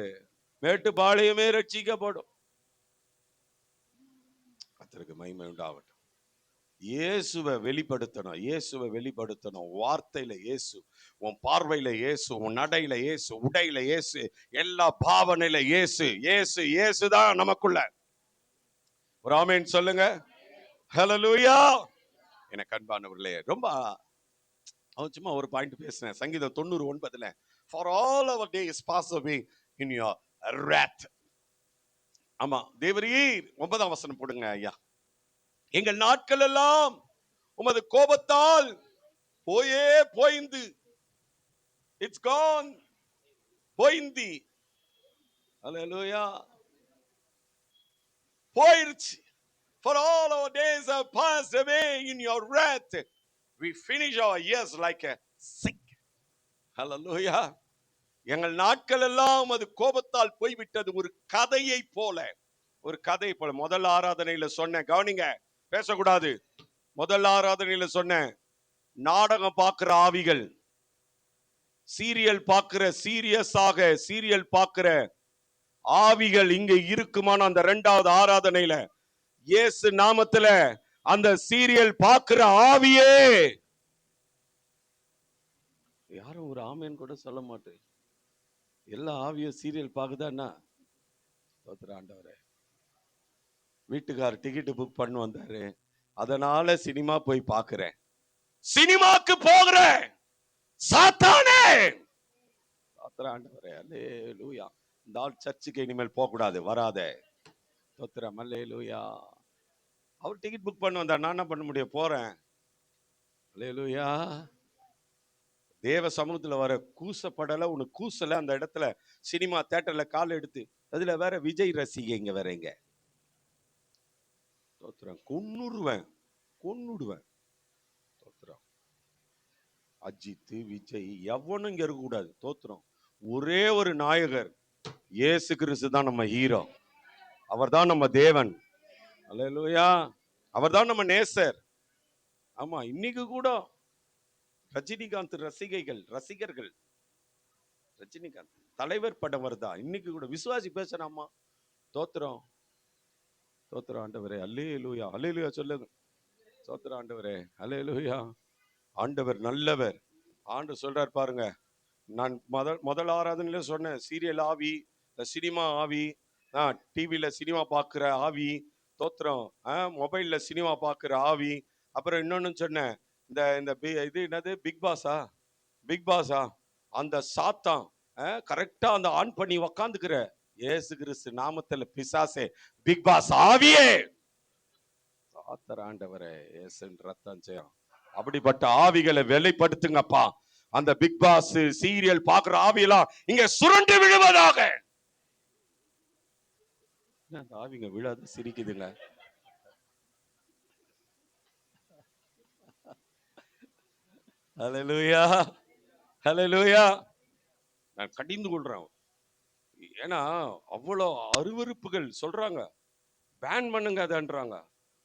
மேட்டுப்பாளையமே ரட்சிக்கப்படும். கர்த்தருக்கு மகிமை உண்டாகட்டும். இயேசுவை வெளிப்படுத்தணும், இயேசுவை வெளிப்படுத்தணும். வார்த்தையில இயேசு, உன் பார்வையில இயேசு, உன் நடையில இயேசு, உடையில இயேசு, எல்லா பாவனையில இயேசு. இயேசு இயேசுதான் நமக்குள்ள. ஒரு ஆமென் சொல்லுங்க. ஹல்லேலூயா. எனக்கு அன்பானவர்களே, ரொம்ப சும்மா ஒரு பாயிண்ட் பேசுறேன். சங்கீதம் 90:9, for all our days pass away in your wrath. ஆமா, தேவரீர் 9ஆம் வசனம் போடுங்க ஐயா. எங்கள் நாட்கள் எல்லாம் உமது கோபத்தால் போய்ந்து, இட்ஸ் கான், போய்ந்தி. அல்லேலூயா. போயிருச்சு. For all our days have passed away in your wrath. We finish our years like a sick. Hallelujah. எங்கள் நாட்கள் எல்லாம் அது கோபத்தால் போய்விட்டது ஒரு கதையை போல. ஒரு கதை போல முதல் ஆராதனையில சொன்னேன், கவனிங்க, பேசக்கூடாது. முதல் ஆராதனையில சொன்னேன், நாடகம் பார்க்கிற ஆவிகள், சீரியல் பார்க்கிற, சீரியஸாக சீரியல் பார்க்கிற ஆவிகள் இங்க இருக்குமான அந்த 2வது ஆராதனையில இயேசு நாமத்துல அந்த சீரியல் பார்க்கிற ஆவியே, யாரும் ஒரு ஆமேன் கூட சொல்ல மாட்டேன். எல்லா ஆவியும் சீரியல் பார்க்குதான்னா, ஆண்டவரே, வீட்டுக்காரர் டிக்கெட் புக் பண்ணி வந்தாரு, அதனால சினிமா போய் பார்க்கிறேன். சினிமாக்கு போகிறேன் சாத்தானே, ஆண்டவரே, அல்லேலூயா. இந்த ஆள் சர்ச்சுக்கு இனிமேல் போக கூடாது, வராதே, தோத்திரம், அல்லேலூயா. அவர் டிக்கெட் புக் பண்ண வந்தார், நான் என்ன பண்ண முடியும், போறேன், அல்லேலூயா. தேவ சமூகத்துல வர கூசப்படல, உனக்கு கூசல, அந்த இடத்துல சினிமா தியேட்டர்ல கால் எடுத்து, அதுல வேற விஜய் ரசிகைங்க வேறங்க, தோத்திரம், கொன்னுடுவேன், தோத்திரம். அஜித், விஜய் எவனும் இங்க இருக்க கூடாது, தோத்திரம். ஒரே ஒரு நாயகர், இயேசு கிறிஸ்து தான் நம்ம ஹீரோ, அவர் தான் நம்ம தேவன், அல்லேலூயா. அவர் தான் நம்ம நேசர். ஆமா, இன்னைக்கு கூட ரஜினிகாந்த் ரசிகர்கள் ரஜினிகாந்த் தலைவர் படம் வருதா, இன்னைக்கு கூட விசுவாசி பேசுறாமா, தோத்திரம், தோத்திரம் ஆண்டவரே, அல்லேலூயா, அல்லேலூயா சொல்லுங்க, தோத்திரம் ஆண்டவரே, அல்லேலூயா. ஆண்டவர் நல்லவர். ஆண்டவர் சொல்றார் பாருங்க, நான் முதல் ஆராதனையில சொன்னேன், சீரியல் ஆவி, சினிமா ஆவி, டிவியில சினிமா பார்க்கிற ஆவி, தோத்திரம், மொபைல்ல சினிமா பார்க்கிற ஆவி, அப்புறம் இன்னொன்னு சொன்னேன், இந்த இது என்னது, பிக் பாஸா, அந்த சாத்தான் கரெக்டா அந்த ஆன் பண்ணி உக்காந்துக்கிற இயேசு கிறிஸ்து நாமத்துல பிசாசே, பிக் பாஸ் ஆவியே, சாத்தர் ஆண்டவரே, இயேசுவின் ரத்தம் செய்யும். அப்படிப்பட்ட ஆவிகளை வெளிப்படுத்துங்கப்பா. அந்த பிக் பாஸ் சீரியல் பார்க்கிற ஆவியெல்லாம் இங்க சுரண்டு விழுவதாக. அந்த ஆவிங்க விழாது, சிரிக்குதுங்க. ஹல்லேலூயா, ஹல்லேலூயா. நான் கடிந்து கொள்றேன், ஏன்னா அவ்வளோ அருவருப்புகள் சொல்றாங்க, பேன் பண்ணுங்க அதன்றாங்க,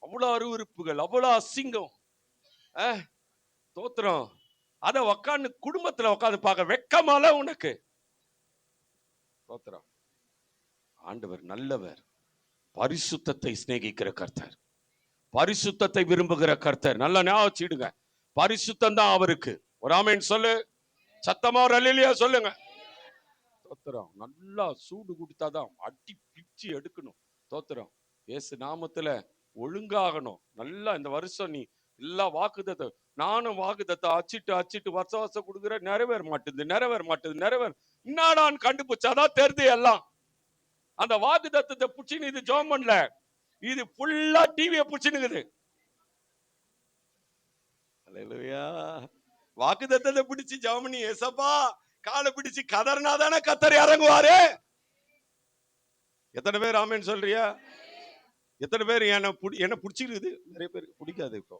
அவ்வளோ அருவருப்புகள், அவ்வளோ அசிங்கம், தோத்திரம். அத உக்காந்து குடும்பத்துல உட்காந்து பார்க்க வெக்கமால உனக்கு, தோத்திரம். ஆண்டவர் நல்லவர், பரிசுத்தத்தை சிநேகிக்கிற கர்த்தர், பரிசுத்தத்தை விரும்புகிற கர்த்தர். நல்ல ஞாபகம் வச்சிடுங்க, பரிசுத்தம் தான் அவருக்கு. ஒரு ஆமென் சொல்லு, சத்தமா ஒரு அல்லேலூயா சொல்லுங்க, தோத்திரம். நல்லா சூடு கொடுத்தாதான் அடி பிச்சு எடுக்கணும், தோத்திரம். இயேசு நாமத்துல ஒழுங்காகணும். நல்லா இந்த வருஷம் நீ எல்லா வாக்குதத்தை, நானும் வாக்குதத்தை அச்சிட்டு வருஷம் கொடுக்குற, நிறைவேற மாட்டேது. இன்னாடான் கண்டுபிடிச்சாதான் தெரிது எல்லாம். அந்த வாக்குதத்தை புடிச்சுன்னு இது ஜோம் பண்ணல, இது ஃபுல்லா டிவியை புடிச்சுனுக்குது. அல்லேலூயா. வாக்குதத்தை பிடிச்சு ஜெபம் ஏசப்பா காலை பிடிச்சு கதறினாதானே கர்த்தர் இறங்குவாரு. எத்தனை பேர் ஆமென் சொல்றியா? எத்தனை பேர் என்ன பிடிச்சிருக்குது? நிறைய பேருக்கு பிடிக்காது. இப்போ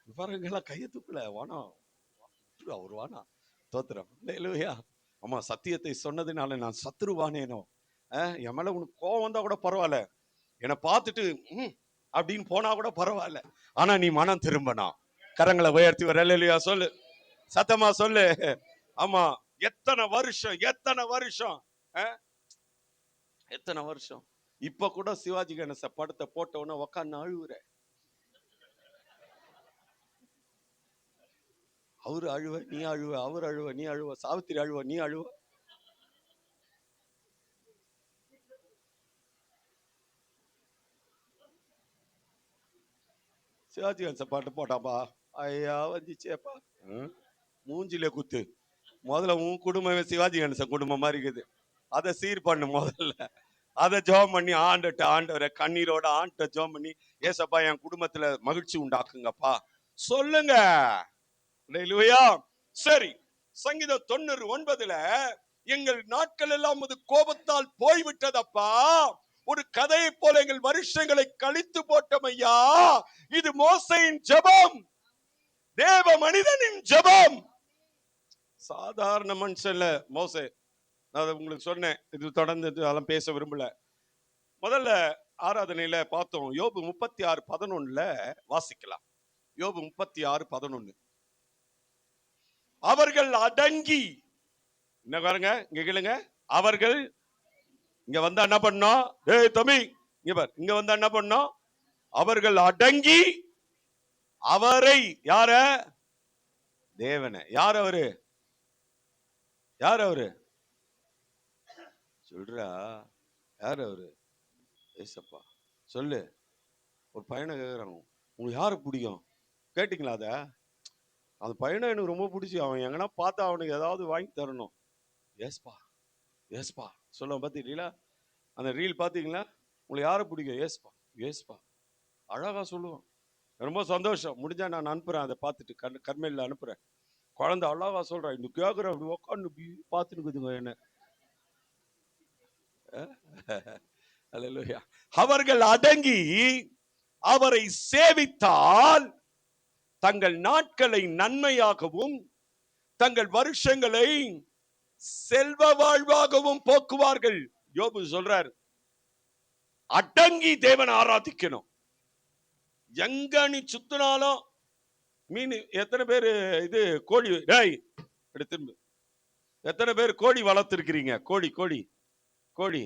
விவரங்கள்லாம் கையை தூக்கல, வானா அவர் வானா, தோத்திரம், அல்லேலூயா. ஆமா, சத்தியத்தை சொன்னதுனால நான் சத்துருவானேனோ, என் மேல உனக்கு கோவம் வந்தா கூட பரவாயில்ல, என்னை பார்த்துட்டு அப்படின்னு போனா கூட பரவாயில்ல, ஆனா நீ மனம் திரும்பனா, கரங்களை உயர்த்தி வர அல்லேலூயா சொல்லு, சத்தமா சொல்லு. ஆமா, எத்தனை வருஷம் இப்ப கூட சிவாஜி கணேச படத்தை போட்டவன உக்காந்து அழுவுற, அவரு அழுவ நீ அழுவ, அவர் அழுவ நீ அழுவ, சாவித்திரி அழுவ நீ அழுவ. சிவாஜி கணேச பாட்டு போட்டாப்பா, ஐயா வந்துச்சேப்பா, மூஞ்சில குத்து. முதல்ல உன் குடும்பமே சிவாஜி கணேசன் குடும்பம் மாதிரி இருக்குது, அதை சீர் பண்ணு முதல்ல. அதை ஜெபம் பண்ணி ஆண்டவரை கண்ணீரோட ஜெபம் பண்ணி, ஏசப்பா என் குடும்பத்துல மகிழ்ச்சி உண்டாக்குங்கப்பா சொல்லுங்க. சரி, சங்கீதம் 99 எங்கள் நாட்கள் எல்லாம் கோபத்தால் போய்விட்டதப்பா, ஒரு கதையை போல எங்கள் வருஷங்களை கழித்து போட்டோம் ஐயா. இது மோசையின் ஜெபம், தேவ மனிதனின் ஜெபம், சாதாரண மனுஷன்ல மோசே. நான் உங்களுக்கு சொன்னேன், இது தொடர்ந்து அதெல்லாம் பேச விரும்பல. முதல்ல ஆராதனையில பார்த்தோம். யோபு 36:11 வாசிக்கலாம். யோபு 36:11. அவர்கள் அடங்கி, என்ன பாருங்க, இங்க கேளுங்க. அவர்கள் இங்க வந்தா என்ன பண்ணோம்? ஏய் தம்பி, இங்க பாரு, இங்க வந்தா என்ன பண்ணோம்? அவர்கள் அடங்கி அவரை, யார? தேவனை. யார் அவரு? யார் அவரு? சொல்றா, யார் அவரு? ஏசப்பா. சொல்லு. ஒரு பையனை கேட்குறாங்க, உங்களுக்கு யாரு பிடிக்கும்? கேட்டீங்களா? அத அந்த பையனை எனக்கு ரொம்ப பிடிச்சி, அவன் எங்கன்னா பார்த்தா அவனுக்கு ஏதாவது வாங்கி தரணும். ஏஸ்பா, ஏஸ்பா சொல்ல பார்த்தீங்களா? அந்த ரீல் பார்த்தீங்களா? உங்களுக்கு யாரை பிடிக்கும்? ஏஸ்பா, ஏஸ்பா. அழகா சொல்லுவான். ரொம்ப சந்தோஷம். முடிஞ்சா நான் அனுப்புறேன், அதை பார்த்துட்டு கர்மேலில் அனுப்புறேன். குழந்தை அழகா சொல்றான். இந்த கேட்குற அப்படி உட்காந்து பார்த்துன்னு இருக்குதுங்க என்ன. அல்லேலூயா. அவர்கள் அடங்கி அவரை சேவித்தால் தங்கள் நாட்களை நன்மையாகவும் தங்கள் வருஷங்களை செல்வ வாழ்வாகவும் போக்குவார்கள். யோபு சொல்றார், அடங்கி தேவனை ஆராதிக்கணும். எங்க நீ சுத்தினாலும் மீன். எத்தனை பேர் இது கோழி, எடுத்து எத்தனை பேர் கோழி வளர்த்திருக்கிறீங்க? கோழி கோழி கோழி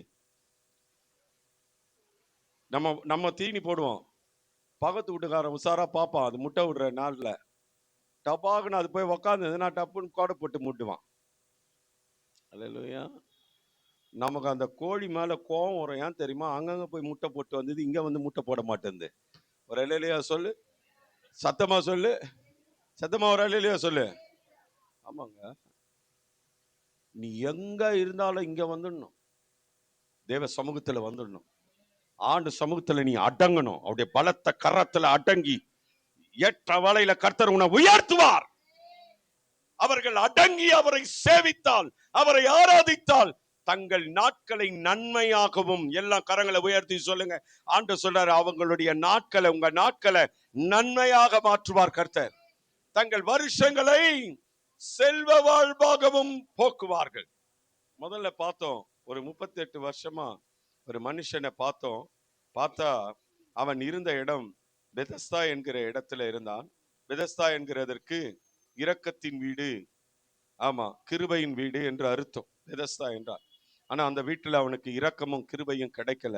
நம்ம தீனி போடுவோம். பக்கத்து வீட்டுக்காரன் உசாரா பார்ப்பான். அது முட்டை விடுற நாள்ல டப்பாக்குன்னு அது போய் உக்காந்து டப்புன்னு கோடை போட்டு முட்டுவான். அல்லேலூயா. நமக்கு அந்த கோழி மேல கோவம் வரும். ஏன் தெரியுமா? அங்கங்க போய் முட்டை போட்டு வந்தது, இங்க வந்து முட்டை போட மாட்டேங்குது. ஒரு அல்லேலூயா சொல்லு. சத்தமா சொல்லு. சத்தமா ஒரு அல்லேலூயா சொல்லு. ஆமாங்க. நீ எங்க இருந்தாலும் இங்க வந்துடணும். தேவ சமூகத்துல வந்துடணும். ஆண்டு சமூகத்துல நீ அடங்கணும். அவருடைய பலத்த கரத்துல அடங்கி ஏற்ற வேளையில கர்த்தர் உன்னை உயர்த்துவார். அவர்கள் அடங்கி அவரை சேவித்தால், அவரை ஆராதித்தால் தங்கள் நாட்களை நன்மையாகவும், எல்லாம் கரங்களை உயர்த்தி சொல்லுங்க. ஆண்டு சொல்றாரு, அவங்களுடைய நாட்களை, உங்க நாட்களை நன்மையாக மாற்றுவார் கர்த்தர். தங்கள் வருஷங்களை செல்வ வாழ்வாகவும் போக்குவார்கள். முதல்ல பார்த்தோம், ஒரு 38 வருஷமா ஒரு மனுஷனை பார்த்தோம். பார்த்தா அவன் இருந்த இடம் பெதஸ்தா என்கிற இடத்துல இருந்தான். பெதஸ்தா என்கிறதற்கு இரக்கத்தின் வீடு, ஆமா, கிருபையின் வீடு என்று அர்த்தம் பெதஸ்தா என்றார். ஆனா அந்த வீட்டுல அவனுக்கு இரக்கமும் கிருபையும் கிடைக்கல.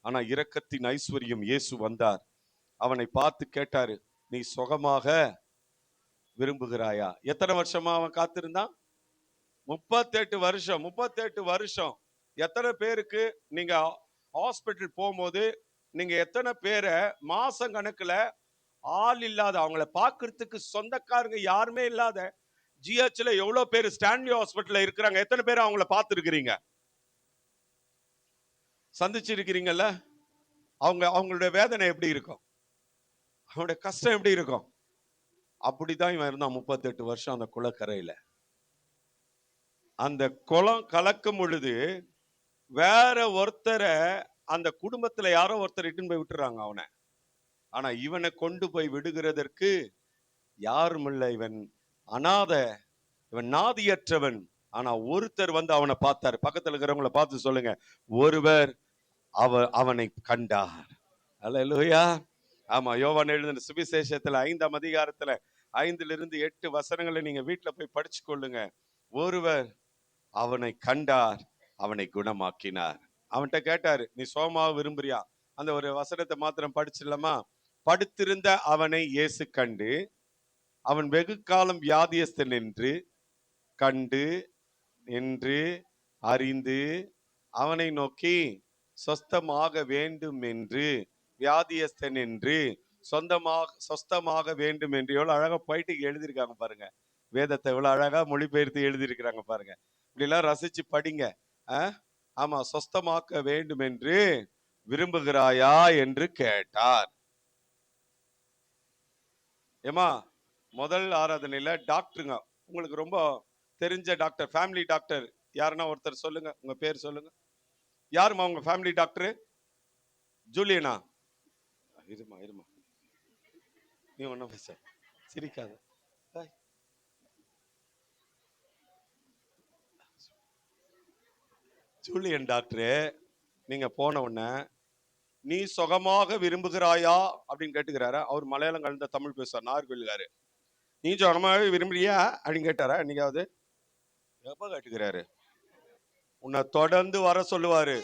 ஆனா இரக்கத்தின் ஐஸ்வர்யம் இயேசு வந்தார். அவனை பார்த்து கேட்டாரு, நீ சுகமாக விரும்புகிறாயா? எத்தனை வருஷமா அவன் காத்திருந்தான்? 38 வருஷம். 38 வருஷம். எத்தனை பேருக்கு நீங்க ஹாஸ்பிட்டல் போகும்போது நீங்க எத்தனை பேரை மாசம் கணக்குல ஆள் இல்லாத, அவங்கள பாக்குறதுக்கு சொந்தக்காரங்க யாருமே இல்லாத ஜிஹெச்ல எவ்வளவு பேர் ஸ்டான்லி ஹாஸ்பிட்டல்ல இருக்கிறாங்க? எத்தனை பேர் அவங்கள பார்த்துருக்கிறீங்க? சந்திச்சிருக்கிறீங்கல்ல? அவங்களுடைய வேதனை எப்படி இருக்கும்? அவங்களுடைய கஷ்டம் எப்படி இருக்கும்? அப்படிதான் இவன் இருந்தான் 38 வருஷம் அந்த குளக்கரையில. அந்த குளம் கலக்கும் பொழுது வேற ஒருத்தரை, அந்த குடும்பத்துல யாரோ ஒருத்தர் இட்டுன்னு போய் விட்டுறாங்க அவனை. ஆனா இவனை கொண்டு போய் விடுகிறதற்கு யாரும் இல்லை. இவன் அநாத, இவன் நாதியற்றவன். ஆனா ஒருத்தர் வந்து அவனை பார்த்தார். பக்கத்துல இருக்கிறவங்களை பார்த்து சொல்லுங்க, ஒருவர் அவனை கண்டார். அல்லேலூயா. ஆமா, யோவான் எழுதின சுவிசேஷத்துல 5ஆம் அதிகாரத்துல 5-8 வசனங்களை நீங்க வீட்டுல போய் படிச்சு கொள்ளுங்க. ஒருவர் அவனை கண்டார், அவனை குணமாக்கினார். அவன்கிட்ட கேட்டாரு, நீ சோமாவை விரும்புறியா? அந்த ஒரு வசனத்தை மாத்திரம் படிச்சிடலாமா? படுத்திருந்த அவனை இயேசு கண்டு, அவன் வெகு காலம் வியாதியஸ்தன் என்று கண்டு என்று அறிந்து அவனை நோக்கி சொஸ்தமாக வேண்டும் என்று, வியாதியஸ்தன் என்று சொஸ்தமாக வேண்டும் என்று. எவ்வளவு அழகா போயிட்டு எழுதியிருக்காங்க பாருங்க. வேதத்தை எவ்வளவு அழகா மொழிபெயர்த்து எழுதியிருக்கிறாங்க பாருங்க. இப்படி எல்லாம் ரசிச்சு படிங்க. ஆமா, சொஸ்தமாக்க வேண்டும் என்று விரும்புகிறாயா என்று கேட்டார். ஏமா, முதல் ஆராதனையில டாக்டருங்க, உங்களுக்கு ரொம்ப தெரிஞ்ச டாக்டர், ஃபேமிலி டாக்டர் யாருன்னா ஒருத்தர் சொல்லுங்க. உங்க பேர் சொல்லுங்க. யாருமா உங்க ஃபேமிலி டாக்டர்? ஜூலியனா? இருமா இருமா, நீ ஒன்னும் பேச, சிரிக்காத. ஜூலியன் டாக்டரு, நீங்க போன உடனே நீ சுகமாக விரும்புகிறாயா அப்படின்னு கேட்டுக்கிறாரு. அவர் மலையாளம் கலந்த தமிழ் பேசுவார், நாகர்கோயிலுக்காரு. நீ சுகமாவே விரும்புறியா அப்படின்னு கேட்டாரா என்னைக்காவது? எப்ப கேட்டுக்கிறாரு? உன்னை தொடர்ந்து வர சொல்லுவாரு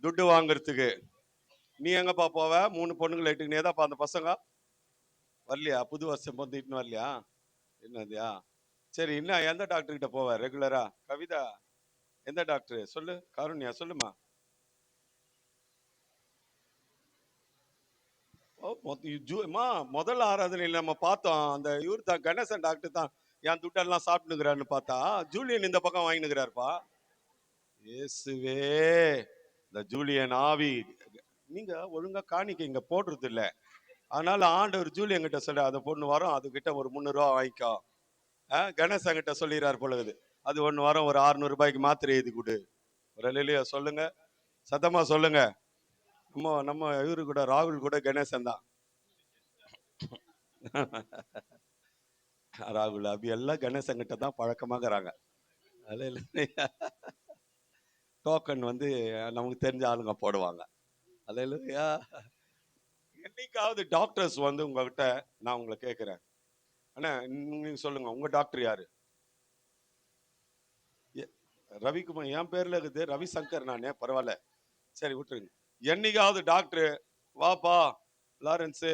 துட்டு வாங்குறதுக்கு. நீ எங்கப்பா போவ? 3 பொண்ணுங்களை இட்டுக்கினே தான் அந்த பசங்க வரலையா? புது வருஷம் வந்துட்டுன்னு வரலையா? என்னதுயா? சரி, இன்னும் எந்த டாக்டர் கிட்ட போவ ரெகுலரா? கவிதா, எந்த டாக்டர் சொல்லு? காருண்யா சொல்லுமா. முதல் ஆராதனையில் நம்ம பார்த்தோம், அந்த இவர் தான் கணேசன் டாக்டர் தான் என் துட்டெல்லாம் சாப்பிட்டுக்கிறான்னு பார்த்தா ஜூலியன் இந்த பக்கம் வாங்கினுக்கிறாருப்பா. இயேசுவே, இந்த ஜூலியன் ஆவி. நீங்க ஒழுங்கா காணிக்க இங்க போடுறது இல்ல. அதனால ஆண்டவர் ஜூலியன் கிட்ட சொல்ல, அந்த பொண்ணு வரும், அது கிட்ட ஒரு 300 ரூபா வாங்கிக்கோ. கணேசன் கிட்ட சொல்லிடுறாரு பொழுது, அது ஒண்ணு வரும், ஒரு 600 ரூபாய்க்கு மாத்திரை எழுதி கொடு. ஒரு இல்லையா சொல்லுங்க, சத்தமா சொல்லுங்க. நம்ம நம்ம இவரு கூட ராகுல் கூட கணேசன் தான். ராகுல் அபி எல்லாம் கணேசன் கிட்ட தான் பழக்கமாகறாங்க. டோக்கன் வந்து நமக்கு தெரிஞ்ச ஆளுங்க போடுவாங்க. அல்லேலூயா. என்னைக்காவது டாக்டர்ஸ் வந்து உங்ககிட்ட, நான் உங்களை கேட்கிறேன், அண்ணா நீங்க சொல்லுங்க உங்க டாக்டர் யாரு? ரவிக்குமார் என் பேர்ல இருக்குது, ரவிசங்கர் நானே, பரவாயில்ல, சரி விட்டுருங்க. என்னைக்காவது டாக்டர் வாப்பா லாரன்ஸு,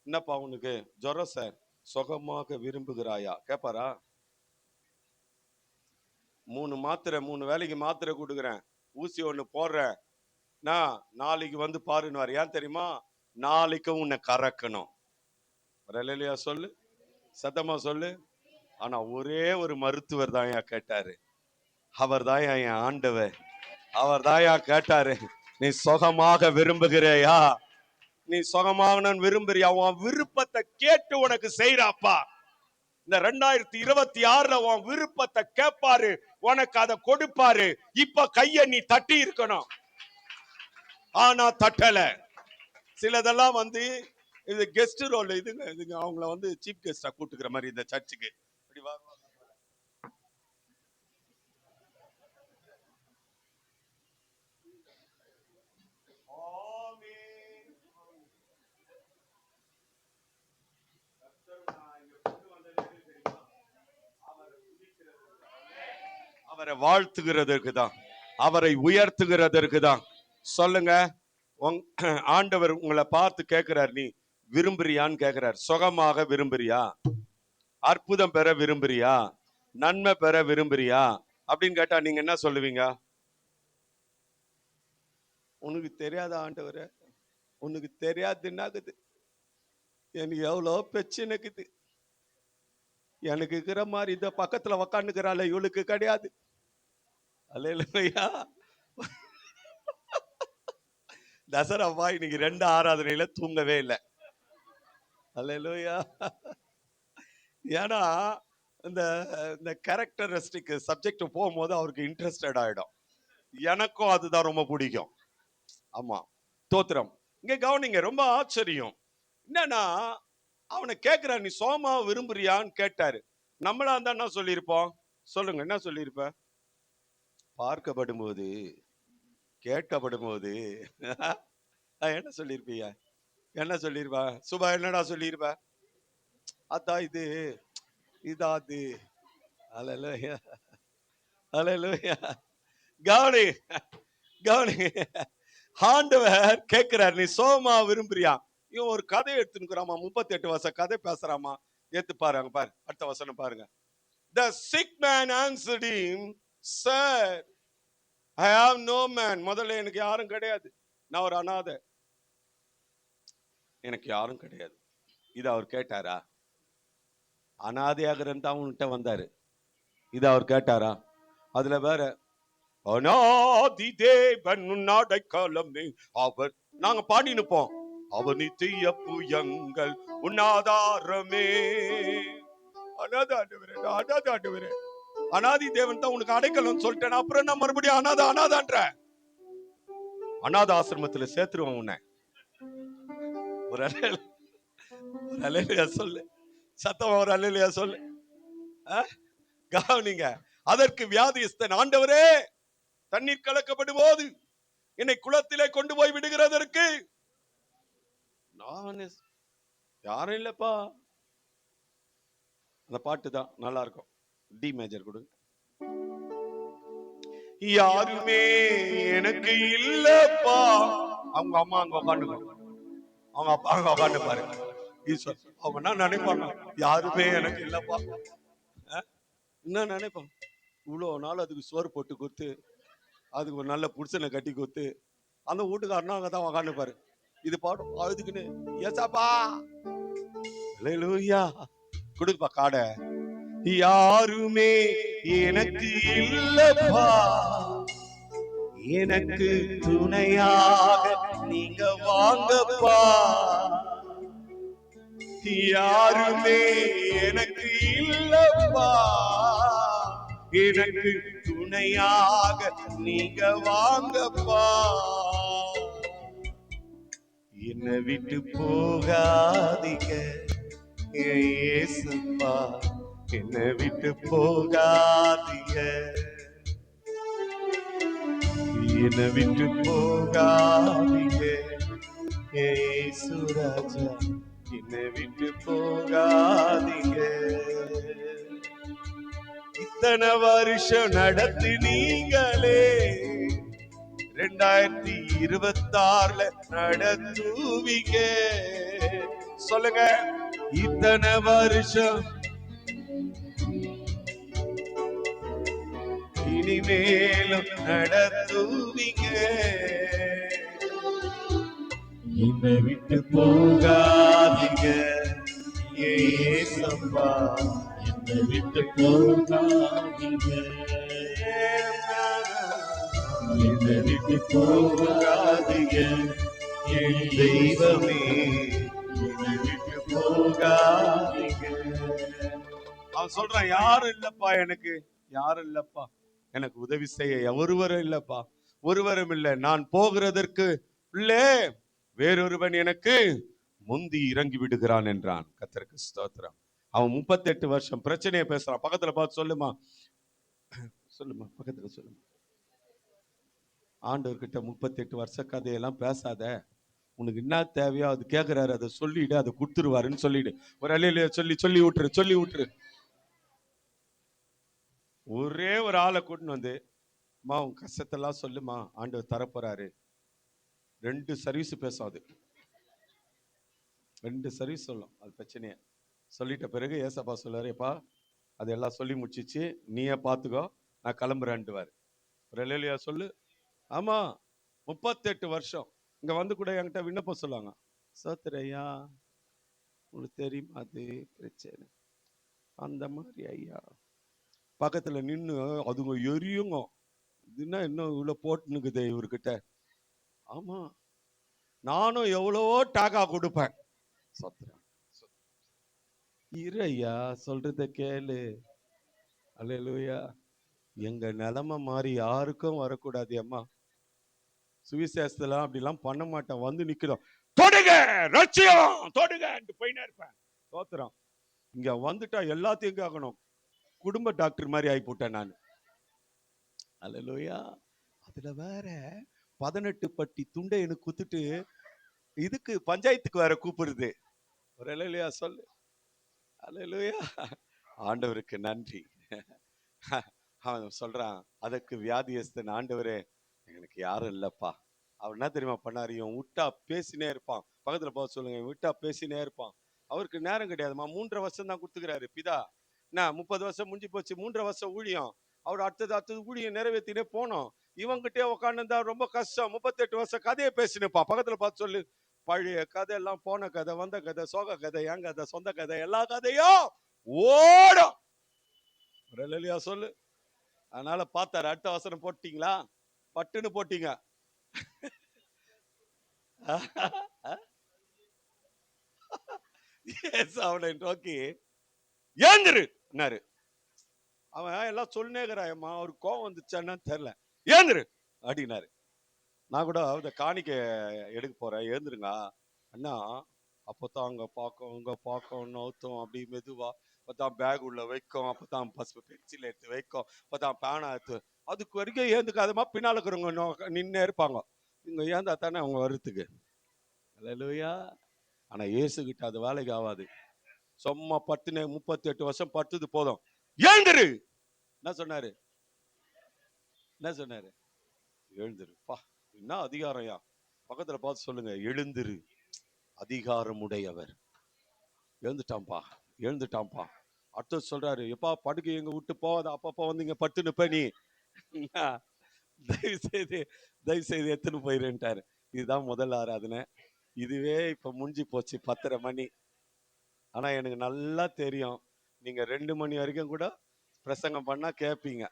என்னப்பா உனக்கு ஜுரம் சார், சுகமாக விரும்புகிறாயா கேட்பாரா? 3 மாத்திரை 3 வேலைக்கு மாத்திரை கொடுக்குறேன், ஊசி ஒன்று போடுறேன், நான் நாளைக்கு வந்து பாருன்னு. ஏன் தெரியுமா? நாளைக்கு உன்னை கறக்கணும். இல்லையா சொல்லு, சத்தமா சொல்லு. ஆனா ஒரே ஒரு மருத்துவர் தான் கேட்டாரு, அவர் தான் என் ஆண்டவர். அவர் தான் கேட்டாரு, நீ சுகமாக விரும்புகிறையா? நீ சுகமாக விரும்புறியா? உன் விருப்பத்தை கேட்டு உனக்கு செய்யறாப்பா. இந்த 2026 உன் விருப்பத்தை கேட்பாரு, உனக்கு அதை கொடுப்பாரு. இப்ப கைய நீ தட்டி இருக்கணும். ஆனா தட்டல. சிலதெல்லாம் வந்து இது கெஸ்ட் ரோல், இதுங்க அவங்கள வந்து சீஃப் கெஸ்டா கூட்டுக்கிற மாதிரி இந்த சர்ச்சுக்கு. அவரை வாழ்த்துகிறதற்கு தான், அவரை உயர்த்துகிறதற்கு தான். சொல்லுங்க, ஆண்டவர் உங்களை பார்த்து கேட்கிறார், நீ விரும்புறியான்னு கேட்கிறார். சுகமாக விரும்புறியா? அற்புதம் பெற விரும்புறியா? நன்மை பெற விரும்புறியா அப்படின்னு கேட்டா நீங்க என்ன சொல்லுவீங்க? உனக்கு தெரியாத ஆண்டவரே, உனக்கு தெரியாதுன்னாக்குது, எனக்கு எவ்வளோ பிரச்சனைக்குது, எனக்கு இருக்கிற மாதிரி இந்த பக்கத்துல உக்காந்துக்கிறாள் இவளுக்கு கிடையாது. அல்லேலூயா. தசராப்பா இன்னைக்கு 2 ஆராதனையில தூங்கவே இல்லை. அல்லேலூயா. ஏன்னா இந்த கேரக்டரிஸ்டிக் சப்ஜெக்ட் போகும்போது அவருக்கு இன்ட்ரெஸ்டட் ஆயிடும். எனக்கும் அதுதான் ரொம்ப பிடிக்கும். ஆமா, தோத்திரம். இங்க கவனிங்க, ரொம்ப ஆச்சரியம் என்னன்னா, அவனை கேட்கிறான், நீ சோமா விரும்புறியான்னு கேட்டாரு. நம்மளா இருந்தா என்ன சொல்லியிருப்போம்? சொல்லுங்க, என்ன சொல்லியிருப்ப? பார்க்கப்படும் போது, கேட்கப்படும் போது என்ன சொல்லியிருப்பீங்க? என்ன சொல்லியிருப்ப? சுபா என்னடா சொல்லியிருப்ப? அதான் இது, இதாது. அல்லேலூயா, அல்லேலூயா. கவனி கவனி, ஆண்டவர் கேட்கிறார், நீ சோமா விரும்புறியா? இவன் ஒரு கதை எடுத்துக்கிறாமா, 38 வருஷம் கதை பேசுறாமா. ஏத்து பாருங்க, பாரு அடுத்த வசனம் பாருங்க. The sick man answered him, Sir, I have no man. முதல்ல எனக்கு யாரும் கிடையாது, நான் ஒரு அனாதை, எனக்கு யாரும் கிடையாது. இது அவர் கேட்டாரா? அனாதையாக இருந்தா அவன்கிட்ட வந்தாரு, இது அவர் கேட்டாரா? அதுல வேற, அனாதி தேவன் அடைக்கலம் அவர், நாங்க பாடி நிப்போம், அவர் நித்திய புயங்கள் உன்னாதாரமே. அனாதாண்டவரே, அனாதி தேவன் தான் உனக்கு அடைக்கலம் சொல்லிட்டேன், அப்புறம் என்ன மறுபடியும் அனாதான்ற? அனாத ஆசிரமத்துல சேர்த்துருவோம் உன்னை. ஒரு அலையிலையா சொல்லு, சத்தமா ஒரு அலையிலையா சொல்லு. கவனிங்க, அதற்கு வியாதிஸ்தன், ஆண்டவரே தண்ணீர் கலக்கப்படும் போது என்னை குளத்திலே கொண்டு போய் விடுகிறதற்கு நான் யாரும் இல்லப்பா. அந்த பாட்டு தான் நல்லா இருக்கும். டி மேஜர் கொடுங்க. யாருமே எனக்கு இல்லப்பா. அவங்க அம்மா அங்க உட்காந்து, அவங்க அப்பா அங்க உட்காந்து பாருங்க. ஈஸ்வர் அவங்க என்ன நினைப்பாங்க? யாருமே எனக்கு இல்லப்பா. என்ன நினைப்பாங்க? இவ்வளவு நாள் அதுக்கு சோறு போட்டு கொடுத்து, அதுக்கு ஒரு நல்ல புருஷனை கட்டி கொடுத்து, அந்த வீட்டுக்காரனா அங்கதான் உக்காந்து பாரு. இது பாடும் அதுக்குன்னு ஏசாப்பா அல்லேலூயா கொடுப்பா காடை. யாருமே எனக்கு இல்லப்பா, எனக்கு துணையாக நீங்க வாங்கப்பா. யாருமே எனக்கு இல்லப்பா, எனக்கு துணையாக நீங்க வாங்கப்பா. என்னை விட்டு போகாதீங்க இயேசுப்பா, என்னை விட்டு போகாதீங்க, என்னை விட்டு போகாதீங்க இயேசு ராஜா, என்னை விட்டு போகாதீங்க. இத்தனை வருஷம் நடத்தி நீங்களே 2026 நடத்துவீங்க. சொல்லுங்க, இத்தனை வருஷம் இனிமேலும் நடத்துவீங்க. என்னை விட்டு போகாதீங்க இயேசப்பா, என்னை விட்டு போகாதீங்க, என்னை விட்டு போகாதீங்க என் தெய்வமே, என்னை விட்டு போகாதீங்க. அவன் சொல்றான், யாரும் இல்லப்பா, எனக்கு யாரும் இல்லப்பா, எனக்கு உதவி செய்ய ஒருவரும் இல்லப்பா, ஒருவரும் இல்லை. நான் போகிறதற்கு உள்ளே வேறொருவன் எனக்கு முந்தி இறங்கி விடுகிறான் என்றான். கர்த்தருக்கு ஸ்தோத்திரம். அவன் 38 வருஷம் பிரச்சனையை பேசுறான். பக்கத்துல பார்த்து சொல்லுமா, சொல்லுமா, பக்கத்துல சொல்லுமா. ஆண்டவர்கிட்ட 38 வருஷ கதையெல்லாம் பேசாத, உனக்கு என்ன தேவையோ அது கேட்கிறாரு, அதை சொல்லிடு, அதை கொடுத்துருவாருன்னு சொல்லிடு. ஒரு அலையில சொல்லி விட்டுரு, சொல்லி விட்டுரு. ஒரே ஒரு ஆளை கூட்டின்னு வந்து, மா உன் கஷ்டத்தெல்லாம் சொல்லுமா, ஆண்டவர் தரப்போறாரு. 2 சர்வீஸ் பேசும். அது 2 சர்வீஸ் சொல்லும். அது பிரச்சனையே சொல்லிட்ட பிறகு ஏசப்பா சொல்லுவாரு, எப்பா அதெல்லாம் சொல்லி முடிச்சிச்சு, நீயே பார்த்துக்கோ, நான் கிளம்புறேன்ட்டுவாரு. ஒரு அலையிலையா சொல்லு. ஆமா, 38 வருஷம் இங்க வந்து கூட என்கிட்ட விண்ணப்பம் சொல்லுவாங்க. சோத்திரையா, உங்களுக்கு தெரியுமா அது பிரச்சனை அந்த மாதிரி ஐயா. பக்கத்துல நின்று அதுங்க எரியுங்க, இதுன்னா இன்னும் இவ்வளவு போட்டுனுக்குது இவர்கிட்ட. ஆமா, நானும் எவ்வளவோ டாக்கா கொடுப்பேன். சோத்திரம் இரு ஐயா, சொல்றத கேளு. அல்லேலூயா. எங்க நிலைமை மாறி யாருக்கும் வரக்கூடாது அம்மா. சுவிசேஷத்தெல்லாம் அப்படிலாம் பண்ண மாட்டேன். வந்து நிக்கிறோம், தொடுங்க ரட்சியம் தொடுங்க போயினே இருப்பேன். சோத்திரம். இங்க வந்துட்டா எல்லாத்தையும் கேட்கணும். குடும்ப டாக்டர் மாதிரி ஆகி போட்டேன் நான். அல்லேலூயா. அதுல வேற 18 பட்டி துண்டை எனக்கு குத்துட்டு இதுக்கு பஞ்சாயத்துக்கு வேற கூப்பிடுது. ஒரு அல்லேலூயா சொல்லு. அல்லேலூயா. ஆண்டவருக்கு நன்றி. அவன் சொல்றான், அதற்கு வியாதியஸ்தன், ஆண்டவரே எனக்கு யாரும் இல்லப்பா. அவர் என்ன தெரியுமா பண்ணாரு, இவன் விட்டா பேசினே இருப்பான். பக்கத்துல போக சொல்லுங்க, விட்டா பேசினே இருப்பான். அவருக்கு நேரம் கிடையாதுமா. 3.5 வருஷம் தான் கொடுத்துக்கிறாரு பிதா. என்ன 30 வருஷம் முடிஞ்சு போச்சு, 3.5 வருஷம் ஊழியம். அவர் அடுத்தது ஊழியம் நிறைவேற்றினே போனோம். இவங்கிட்டே உட்காந்துருந்தா ரொம்ப கஷ்டம். 38 வருஷம் கதையை பேசினுப்பான். பக்கத்துல பார்த்து சொல்லு, பழைய கதை எல்லாம் போன கதை, வந்த கதை, சோக கதை, என் கதை, சொந்த கதை, எல்லா கதையும் ஓடும். சொல்லு. அதனால பார்த்தாரு. அடுத்த வசனம் போட்டீங்களா? பட்டுன்னு போட்டீங்க. அவனை நோக்கி ஏந்திரு. அவன் எல்லாம் சொல்லினேங்கிறாயம்மா, ஒரு கோவம் வந்துச்சான்னு தெரியல. ஏந்திரு அப்படின்னாரு. நான் கூட அந்த காணிக்க எடுக்க போறேன், ஏந்திருங்க அண்ணா. அப்போதான் அங்க பார்க்கும் நோத்தும் அப்படி மெதுவா. அப்பதான் பேக் உள்ள வைக்கும், அப்பதான் பசு பென்சில் எடுத்து வைக்கும், அப்பதான் பேனா எடுத்து. அதுக்கு வரைக்கும் ஏந்துக்காதமா பின்னால இருக்கிறவங்க நின்னே இருப்பாங்க. இவங்க ஏந்தா தானே அவங்க வர்றதுக்கு. அல்லேலூயா. ஆனா இயேசு கிட்ட அது வேலைக்கு ஆகாது. சும்மா பத்துனே 38 வருஷம் படுத்தது போதும். எழுந்துரு. என்ன சொன்னாரு? என்ன சொன்னாரு? எழுந்துரு. பா, என்ன அதிகாரம்யா. பக்கத்துல பார்த்து சொல்லுங்க, எழுந்துரு. அதிகாரம் உடையவர். எழுந்துட்டான்ப்பா, எழுந்துட்டான்ப்பா. அடுத்து சொல்றாரு, எப்பா படுக்கை எங்க விட்டு போவாத, அப்பப்போ வந்து இங்க பட்டு நிப்ப நீ. தயவு செய்து தயவு செய்து எடுத்துன்னு போயிருன்ட்டாரு. இதுதான் முதல் ஆராதனை. இதுவே இப்ப முடிஞ்சு போச்சு 10:30 மணி. ஆனா எனக்கு நல்லா தெரியும், நீங்க 2 மணி வரைக்கும் கூட பிரசங்கம் பண்ணா கேட்பீங்க.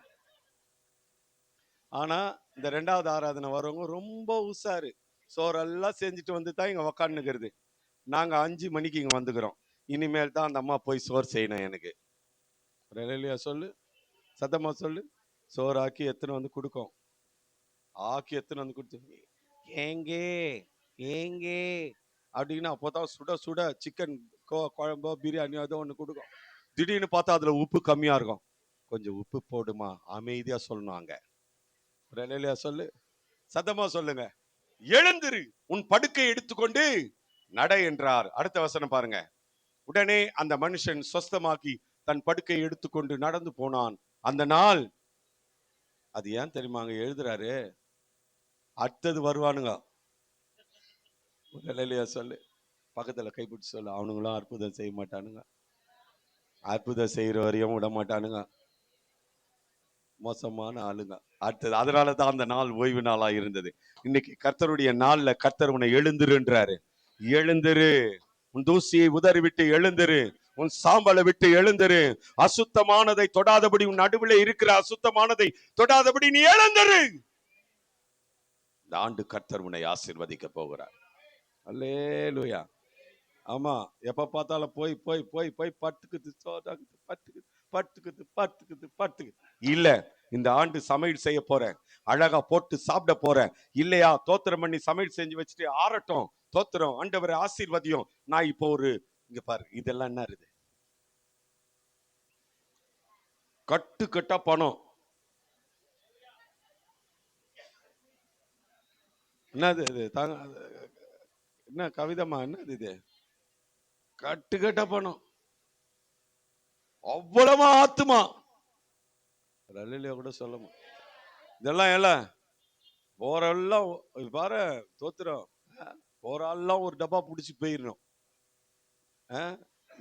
ஆனா இந்த 2வது ஆராதனை வரவங்க ரொம்ப உஷாரு. சோறெல்லாம் செஞ்சுட்டு வந்து தான் இங்க உக்காந்துக்கிறது. நாங்க 5 மணிக்கு இங்க வந்துக்கிறோம். இனிமேல் தான் அந்த அம்மா போய் சோறு செய்யணும் எனக்கு. இல்லையா சொல்லு, சத்தமா சொல்லு. சோறு ஆக்கி எத்தனை வந்து கொடுக்கும். ஆக்கி எத்தனை வந்து கொடுத்து ஏங்கே ஏங்கே அப்படின்னு அப்போதான் சுட சுட சிக்கன் குழம்போ பிரியாணியோ ஏதோ ஒன்று கொடுக்கும். திடீர்னு பார்த்தா அதுல உப்பு கம்மியா இருக்கும். கொஞ்சம் உப்பு போடுமா, அமைதியா சொல்லணும் அங்க. இல்லையா சொல்லு, சத்தமா சொல்லுங்க. எழுந்திரு, உன் படுக்கை எடுத்துக்கொண்டு நட என்றார். அடுத்த வசனம் பாருங்க. உடனே அந்த மனுஷன் சொஸ்தமாக்கி தன் படுக்கை எடுத்துக்கொண்டு நடந்து போனான். அந்த நாள், அது ஏன் தெரியுமாங்க எழுதுறாரு, அடுத்தது வருவானுங்க. இல்லையா சொல்லு, பக்கத்துல கைப்பிடிச்சு சொல்லு, அவனுங்களும் அற்புதம் செய்ய மாட்டானுங்க. அற்புதம் செய்யற வரையும் விட மாட்டானுங்க. மோசமான ஆளுங்க. அடுத்தது, அதனாலதான் அந்த நாள் ஓய்வு நாளா இருந்தது. இன்னைக்கு கர்த்தருடைய நாள்ல கர்த்தர் உன்னை எழுந்திருன்றாரு. எழுந்திரு, உன் தூசியை உதறி விட்டு எழுந்திரு, உன் சாம்பலை விட்டு எழுந்திரு. அசுத்தமானதை தொடாதபடி, உன் நடுவில் இருக்கிற அசுத்தமானதை தொடாதபடி நீ எழுந்திரு. இந்த ஆண்டு கர்த்தர் உன்னை ஆசீர்வதிக்க போகிறார். அல்லேலூயா. ஆமா, எப்ப பார்த்தாலும் போய் போய் போய் போய் பட்டுக்குது பட்டுக்குது பட்டுக்குது பட்டுக்குது பட்டுக்குது இல்ல. இந்த ஆண்டு சமையல் செய்ய போறேன், அழகா போட்டு சாப்பிட போறேன். இல்லையா, தோத்திரம் பண்ணி சமையல் செஞ்சு வச்சுட்டு ஆறட்டும். தோத்திரம், ஆண்டவரை ஆசீர்வதியும். நான் இப்போ ஒரு, இங்க பாரு, இதெல்லாம் என்ன இருக்குது, கட்டு கட்டா பணம். என்னது இது? என்ன கவிதமா, என்னது இது? கட்டு கட்டா பணம், அவ்வளவா ஆத்துமா. ரலிலியா கூட சொல்லணும். இதெல்லாம் எல்லாம் போரெல்லாம் பாரு, தோத்துறோம். போரெல்லாம் ஒரு டப்பா பிடிச்சி போயிடணும்.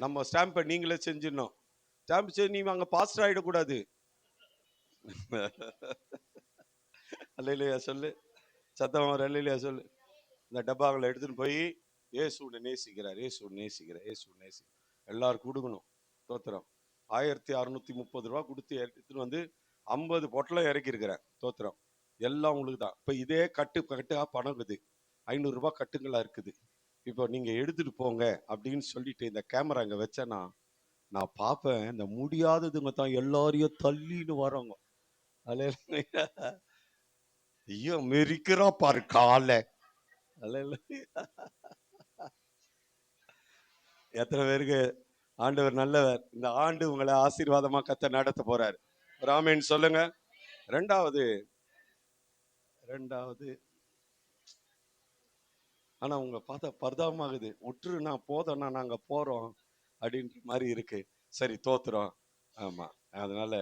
நம்ம ஸ்டாம்பை நீங்களே செஞ்சிடணும். ஸ்டாம்ப் செஞ்சு நீ அங்க பாஸ்டர் ஆயிடக்கூடாது. அல்லேலூயா சொல்லு, சத்தமா அல்லேலூயா சொல்லு. இந்த டப்பாக்களை எடுத்துன்னு போய் இயேசுவை நேசிக்கிறார், இயேசுவை நேசிக்கிறார், இயேசுவை நேசி எல்லாருக்கும் கொடுக்கணும். தோத்திரம். 1630 ரூபா கொடுத்து எடுத்துன்னு வந்து 50 பொட்டலம் இறக்கி இருக்கிறேன். தோத்திரம். எல்லாம் உங்களுக்கு தான். இப்ப இதே கட்டு கட்டா பணம் இருக்குது, 500 ரூபாய் கட்டுங்களா இருக்குது. இப்போ நீங்க எடுத்துட்டு போங்க அப்படின்னு சொல்லிட்டு இந்த கேமரா இங்க வச்சேன்னா, நான் பார்ப்பேன், இந்த முடியாததுங்க தான் எல்லாரையும் தள்ளின்னு வரோங்க. ஐயோ, மெரிக்கிறா பாரு கால. எத்தனை பேருக்கு ஆண்டவர் நல்லவர். இந்த ஆண்டு உங்களை ஆசீர்வாதமா கர்த்தர் நடத்த போறாரு. ராமேன் சொல்லுங்க. ரெண்டாவது, ஆனா உங்க பார்த்தா பரிதாபமாகுது. உற்றுனா போதோம்னா நாங்க போறோம் அப்படின்ற மாதிரி இருக்கு. சரி, தோத்துறோம். ஆமா, அதனால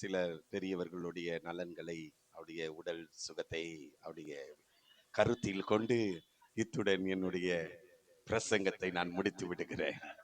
சில பெரியவர்களுடைய நலன்களை, அவருடைய உடல் சுகத்தை, அவருடைய கருத்தில் கொண்டு இத்துடன் என்னுடைய பிரசங்கத்தை நான் முடித்து விடுகிறேன்.